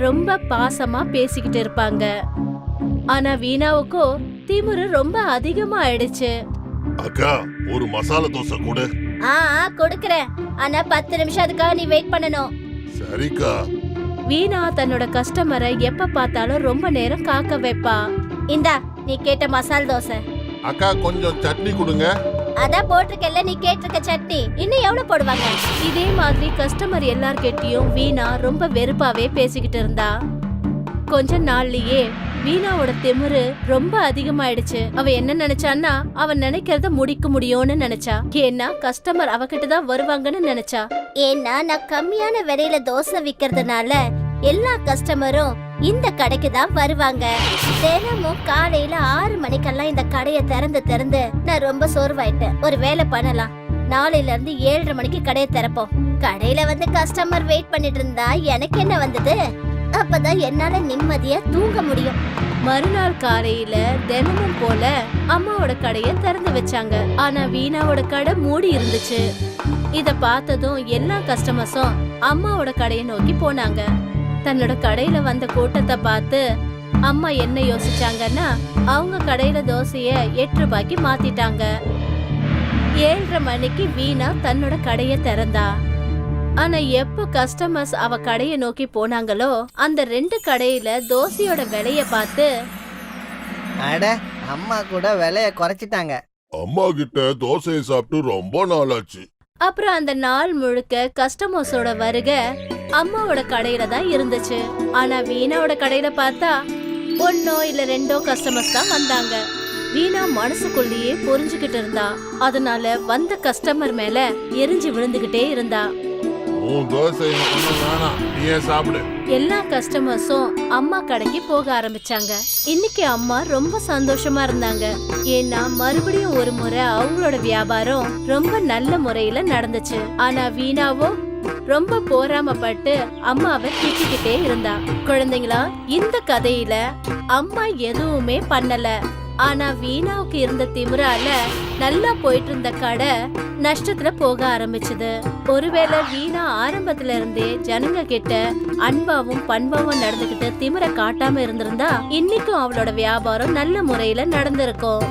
ரொம்ப பாசமா பேசிக்கிட்டு இருப்பாங்க. ஆனா வீணாவுக்கோ திமிரு ரொம்ப அதிகமா ஆயிடுச்சு. அக்கா, ஒரு மசாலா தோசை கொடு. கொடுக்கறேன். ஆனா 10 நிமிஷம் அதுக்காக நீ வெயிட் பண்ணணும். சரிக்கா. வீணா தன்னோட கஸ்டமரை எப்ப பார்த்தாலும் ரொம்ப நேரம் காக்க வைப்பா. இந்தா நீ கேட்ட மசால் தோசை. அக்கா, கொஞ்சம் சட்னி கொடுங்க. அதான் போட்டிருக்கல, நீ கேட்டிருக்க சட்னி. இன்னும் எவ்வளவு போடுவாங்க? இதே மாதிரி கஸ்டமர் எல்லார்கிட்டயும் வீணா ரொம்ப வெறுப்பாவே பேசிக்கிட்டு இருந்தா. கொஞ்ச நாள்லயே வீணாவோட திமிரு ரொம்ப அதிகமாயிடுச்சு. அவ என்ன நினைச்சான்னா அவன் நினைக்கிறத முடிக்க முடியும்னு நினைச்சா. ஏன்னா கஸ்டமர் அவகிட்ட தான் வருவாங்கன்னு நினைச்சா. ஏன்னா நான் கம்மியான விலையில தோசை விக்கிறதுனால எல்லா கஸ்டமரும் இந்த கடைக்கு தான் வருவாங்க. தினமும் காலையில 6 மணிக்கெல்லாம் இந்த கடையை திறந்து நான் ரொம்ப சோர்வாயிட்டேன். ஒரு வேலை பண்ணலாம், நாளையில இருந்து 7:30 மணிக்கு கடையை திறப்போம். கடையில வந்து கஸ்டமர் வெயிட் பண்ணிட்டு இருந்தா எனக்கு என்ன வந்தது? அப்பதான் என்னால நிம்மதியா தூங்க முடியும். மறுநாள் காலையில தினமும் போல அம்மாவோட கடைய திறந்து வச்சாங்க. ஆனா வீணாவோட கடை மூடி இருந்துச்சு. இத பார்த்ததும் எல்லா கஸ்டமர்ஸும் அம்மாவோட கடையை நோக்கி போனாங்க. தன்னோட கடையில வந்த கூட்டத்தை பார்த்து அம்மா என்ன யோசிச்சாங்கன்னா அவங்க கடையில தோசைய 8 ரூபாய்க்கு மாத்திட்டாங்க. 7:30 மணிக்கு வீணா தன்னோட கடைய திறந்தா. ஆனா எப்போ கஸ்டமர்ஸ் அவ கடைய நோக்கி போனாங்களோ அந்த 2 கடையில தோசையோட விலைய பார்த்து, அட, அம்மா கூட விலைய குறைச்சிட்டாங்க. அம்மா கிட்ட தோசையை சாப்பிட்டு ரொம்ப நாளாச்சு. அப்புறம் அந்த நாள் முழுக்க கஸ்டமர்ஸோட வருகை அம்மாவோட கடையில தான் இருந்துச்சு. ஆனா வீணாவோட கடையில பார்த்தா 1 இல்ல 2 கஸ்டமர்ஸ் தான் வந்தாங்க. வீணா மனசுக்குள்ளேயே புரிஞ்சுகிட்டு இருந்தா. அதனால வந்த கஸ்டமர் மேல எரிஞ்சு விழுந்துகிட்டே இருந்தா. எல்லா கஸ்டமர்ஸும் அம்மா கடைக்கு போக ஆரம்பிச்சாங்க. இன்னைக்கு அம்மா ரொம்ப சந்தோஷமா இருந்தாங்க. ஏன்னா மறுபடியும் ஒரு முறை அவங்களோட வியாபாரம் ரொம்ப நல்ல முறையில நடந்துச்சு. ஆனா வீணாவோ ரொம்ப போராமப்பட்டு அம்மாவை திட்டிக்கிட்டே இருந்தா. குழந்தைங்களா, இந்த கதையில அம்மா எதுவுமே பண்ணல. ஆனா வீணாவுக்கு இருந்த திமிரால நல்லா போயிட்டு இருந்த கடை நஷ்டத்துல போக ஆரம்பிச்சது. ஒருவேளை வீணா ஆரம்பத்துல இருந்தே ஜனங்க கிட்ட அன்பாவும் பண்பாவும் நடந்துகிட்டு திமிர காட்டாம இருந்திருந்தா இன்னைக்கும் அவளோட வியாபாரம் நல்ல முறையில நடந்திருக்கும்.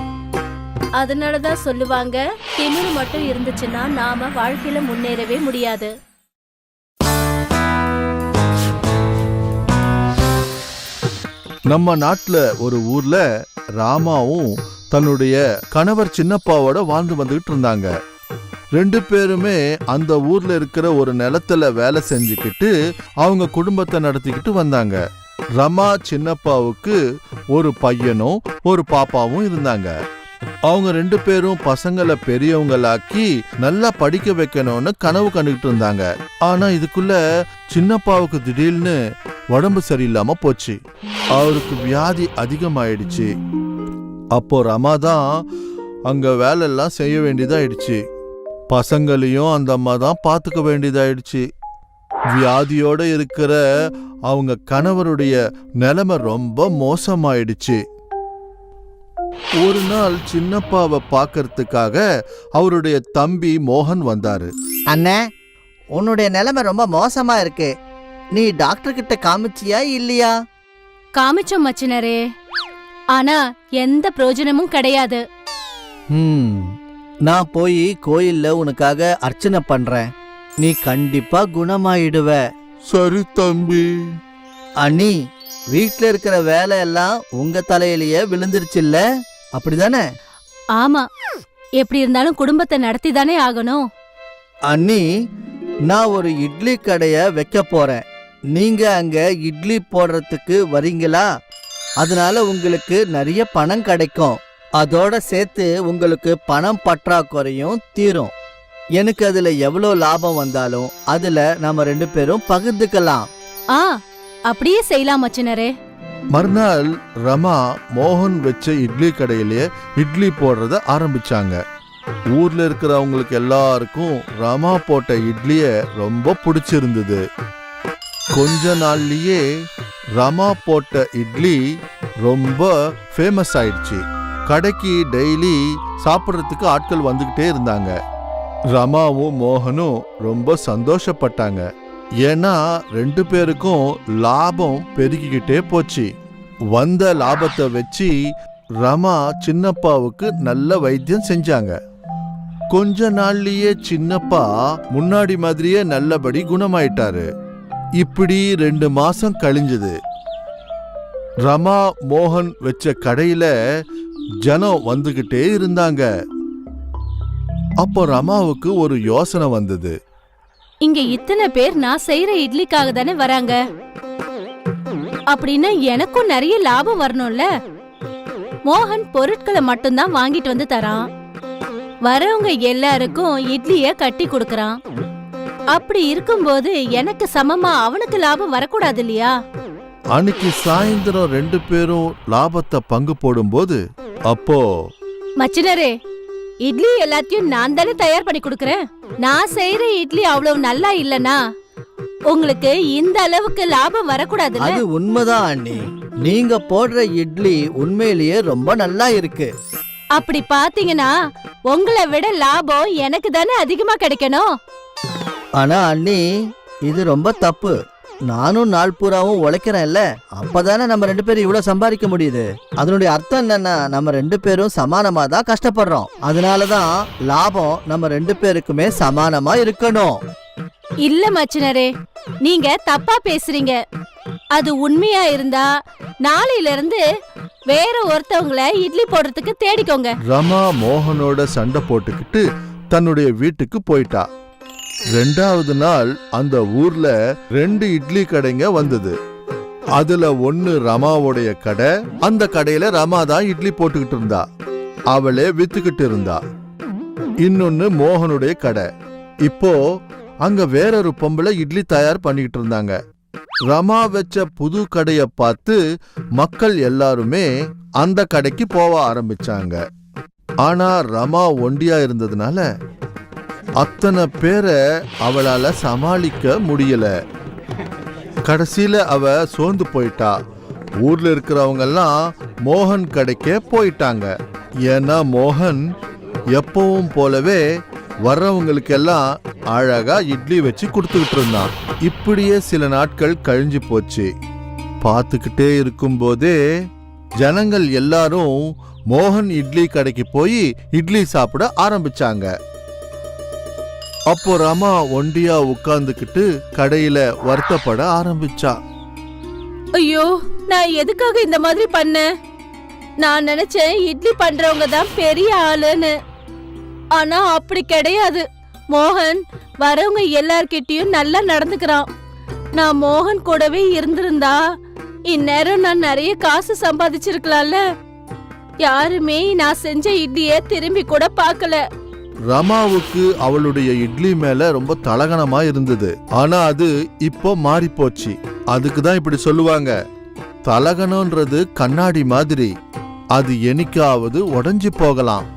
அதனாலதான் சொல்லுவாங்க, திமிரு மட்டும் இருந்துச்சுன்னா நாம வாழ்க்கையில முன்னேறவே முடியாது. நம்ம நாட்டுல ஒரு ஊர்ல ராமாவும் தன்னுடைய கணவர் சின்னப்பாவோட வாழ்ந்து வந்துகிட்டு இருந்தாங்க. 2 பேருமே அந்த ஊர்ல இருக்கிற ஒரு நிலத்துல வேலை செஞ்சுக்கிட்டு அவங்க குடும்பத்தை நடத்திக்கிட்டு வந்தாங்க. ரமா சின்னப்பாவுக்கு ஒரு பையனும் ஒரு பாப்பாவும் இருந்தாங்க. அவங்க 2 பேரும் பசங்களை பெரியவங்களாக்கி நல்லா படிக்க வைக்கணும்னு கனவு கண்டுகிட்டு இருந்தாங்க. ஆனா இதுக்குள்ள சின்னப்பாவுக்கு திடீர்னு உடம்பு சரியில்லாம போச்சு. அவருக்கு வியாதி அதிகமாயிடுச்சு. அப்போ ரமா தான் அங்க வேலையெல்லாம் செய்ய வேண்டியதாயிடுச்சு. பசங்களையும் அந்த அம்மா தான் பார்த்துக்க வேண்டியதாயிடுச்சு. வியாதியோட இருக்கிற அவங்க கணவருடைய நிலைமை ரொம்ப மோசமாயிடுச்சு. ஒரு நாள் சின்னப்பாவை பார்க்கறதுக்காக அவருடைய தம்பி மோகன் வந்தாரு. அண்ணே, உன்னுடைய நிலைமை ரொம்ப மோசமா இருக்கு. நீ டாக்டர் கிட்ட காமிச்சியா இல்லையா? காமிச்சோம் மச்சினரே, ஆனா எந்த பிரயோஜனமும் கிடையாது. நான் போய் கோயில்ல உனக்காக அர்ச்சனை பண்றேன். நீ கண்டிப்பா குணமாயிடுவ. சரி தம்பி. அண்ணி, வீட்ல இருக்கிற வேலை எல்லாம் உங்க தலையிலேயே விழுந்துருச்சுல்ல, அப்படிதானே? ஆமா, எப்படி இருந்தாலும் குடும்பத்தை நடத்தி தானே ஆகணும். அண்ணி, நான் ஒரு இட்லி கடைய வைக்க போறேன். நீங்க அங்க இட்லி போடுறதுக்கு வரீங்களா? அதனால உங்களுக்கு நிறைய பணம் கிடைக்கும். அதோட சேர்த்து உங்களுக்கு பணம் பற்றாக்குறையும் தீரும். எனக்கு அதுல எவ்வளவு லாபம் வந்தாலும் அதுல நாம 2 பேரும் பகிர்ந்துக்கலாம். அப்படியே செய்யலாம் மச்சினரே. மறுநாள் ரமா மோகன் வச்ச இட்லி கடையிலேயே இட்லி போடுறத ஆரம்பிச்சாங்க. ஊர்ல இருக்கிறவங்களுக்கு எல்லாருக்கும் ரமா போட்ட இட்லிய ரொம்ப பிடிச்சிருந்தது. கொஞ்ச நாள்லயே ரமா போட்ட இட்லி ரொம்ப ஃபேமஸ் ஆயிடுச்சு. கடைக்கு டெய்லி சாப்பிட்றதுக்கு ஆட்கள் வந்துகிட்டே இருந்தாங்க. ரமாவும் மோகனும் ரொம்ப சந்தோஷப்பட்டாங்க. ஏன்னா 2 பேருக்கும் லாபம் பெருகிக்கிட்டே போச்சு. வந்த லாபத்தை வச்சு ரமா சின்னப்பாவுக்கு நல்ல வைத்தியம் செஞ்சாங்க. கொஞ்ச நாள்லயே சின்னப்பா முன்னாடி மாதிரியே நல்லபடி குணமாயிட்டாரு. இப்படி 2 மாசம் கழிஞ்சது. ரமா மோகன் வச்ச கடையில ஜனம் வந்துகிட்டே இருந்தாங்க. அப்போ ரமாவுக்கு ஒரு யோசனை வந்தது. இங்க இத்தனை பேர் நான் செய்யற இட்லிக்காக தானே வராங்க. அப்படின்னா எனக்கும் நிறைய லாபம் வரணும்ல. மோகன் பொருட்களை மட்டும்தான் வாங்கிட்டு வந்து தரான். வரவங்க எல்லாருக்கும் இட்லிய கட்டி கொடுக்கறான். அப்படி இருக்கும்போது எனக்கு சமமா அவனுக்கு லாபம் வரக்கூடாது இல்லையா? அன்னைக்கு சாயந்தரம் 2 பேரும் லாபத்தை பங்கு போடும்போது அப்போ மச்சினரே, இட்லி எல்லாத்தையும் நான் தானே தயார் பண்ணி கொடுக்கறேன். நான் செய்யற இட்லி அவ்வளவு நல்லா இல்லனா உங்களுக்கு இந்த அளவுக்கு லாபம் வரக்கூடாது. அது உண்மைதான் அண்ணி. நீங்க போடுற இட்லி உண்மையிலேயே ரொம்ப நல்லா இருக்கு. அப்படி பாத்தீங்கன்னா உங்களை விட லாபம் எனக்கு தானே அதிகமா கிடைக்கணும். ஆனா அண்ணி, இது ரொம்ப தப்பு. நானும் நாள் பூராவும் உழைக்கிறேன்ல, அப்பதானே நம்ம 2 பேரும் இவ்வளவு சம்பாதிக்க முடியுது. அதனுடைய அர்த்தம் என்னன்னா, நம்ம 2 பேரும் சமானமா தான் கஷ்டப்படுறோம். அதனாலதான் லாபம் நம்ம 2 பேருக்குமே சமானமா இருக்கணும். இல்ல மச்சினரே, நீங்க தப்பா பேசுறீங்க. அது உண்மையா இருந்தா நாளையில இருந்து வேற ஒருத்தவங்கள இட்லி போடுறதுக்கு தேடிக்கோங்க. ரமா மோகனோட சண்டை போட்டுக்கிட்டு தன்னுடைய வீட்டுக்கு போயிட்டா. 2வது நாள் அந்த ஊர்ல 2 இட்லி கடைங்க வந்தது. அதுல ஒன்னு ரமாவுடைய கடை. அந்த கடையில ரமா தான் இட்லி போட்டுக்கிட்டு இருந்தா. அவளே வித்துக்கிட்டு இருந்தா. இன்னொன்னு மோகனுடைய கடை. இப்போ அங்க வேறொரு பொம்பளை இட்லி தயார் பண்ணிக்கிட்டு இருந்தாங்க. ரமா வச்ச புது கடைய பார்த்து மக்கள் எல்லாருமே அந்த கடைக்கு போக ஆரம்பிச்சாங்க. ஆனா ரமா ஒண்டியா இருந்ததுனால அத்தனை பேரை அவளால சமாளிக்க முடியல. கடைசியில அவ சோர்ந்து போயிட்டா. ஊர்ல இருக்கிறவங்க எல்லாம் மோகன் கடைக்கே போயிட்டாங்க. ஏன்னா மோகன் எப்பவும் போலவே வர்றவங்களுக்கெல்லாம் அழகா இட்லி வச்சு கொடுத்துக்கிட்டு இருந்தான். இப்படியே சில நாட்கள் கழிஞ்சு போச்சு. பார்த்துக்கிட்டே இருக்கும்போதே ஜனங்கள் எல்லாரும் மோகன் இட்லி கடைக்கு போய் இட்லி சாப்பிட ஆரம்பிச்சாங்க. அப்போ ரமா ஒண்டியா உட்கார்ந்துக்கிட்டு கடையில வருத்தப்பட ஆரம்பிச்சா. ஐயோ, நான் எதுக்காக இந்த மாதிரி பண்ணேன்? நான் நினைச்சேன் இட்லி பண்றவங்க தான் பெரிய ஆளுன்னு. ஆனா அப்படி கிடையாது. மோகன் வரவங்க எல்லார்கிட்டயும் நல்லா நடந்துக்கிறான். நான் மோகன் கூடவே இருந்திருந்தா இந்நேரம் நான் நிறைய காசு சம்பாதிச்சிருக்கலாம்ல. யாருமே நான் செஞ்ச இட்லிய திரும்பி கூட பார்க்கல. ரமாவுக்கு அவளுடைய இட்லி மேல ரொம்ப தலகணமா இருந்தது. ஆனா அது இப்போ மாறி போச்சு. அதுக்கு தான் இப்படி சொல்லுவாங்க, தலகணம்ன்றது கண்ணாடி மாதிரி, அது என்னைக்காவது உடைஞ்சு போகலாம்.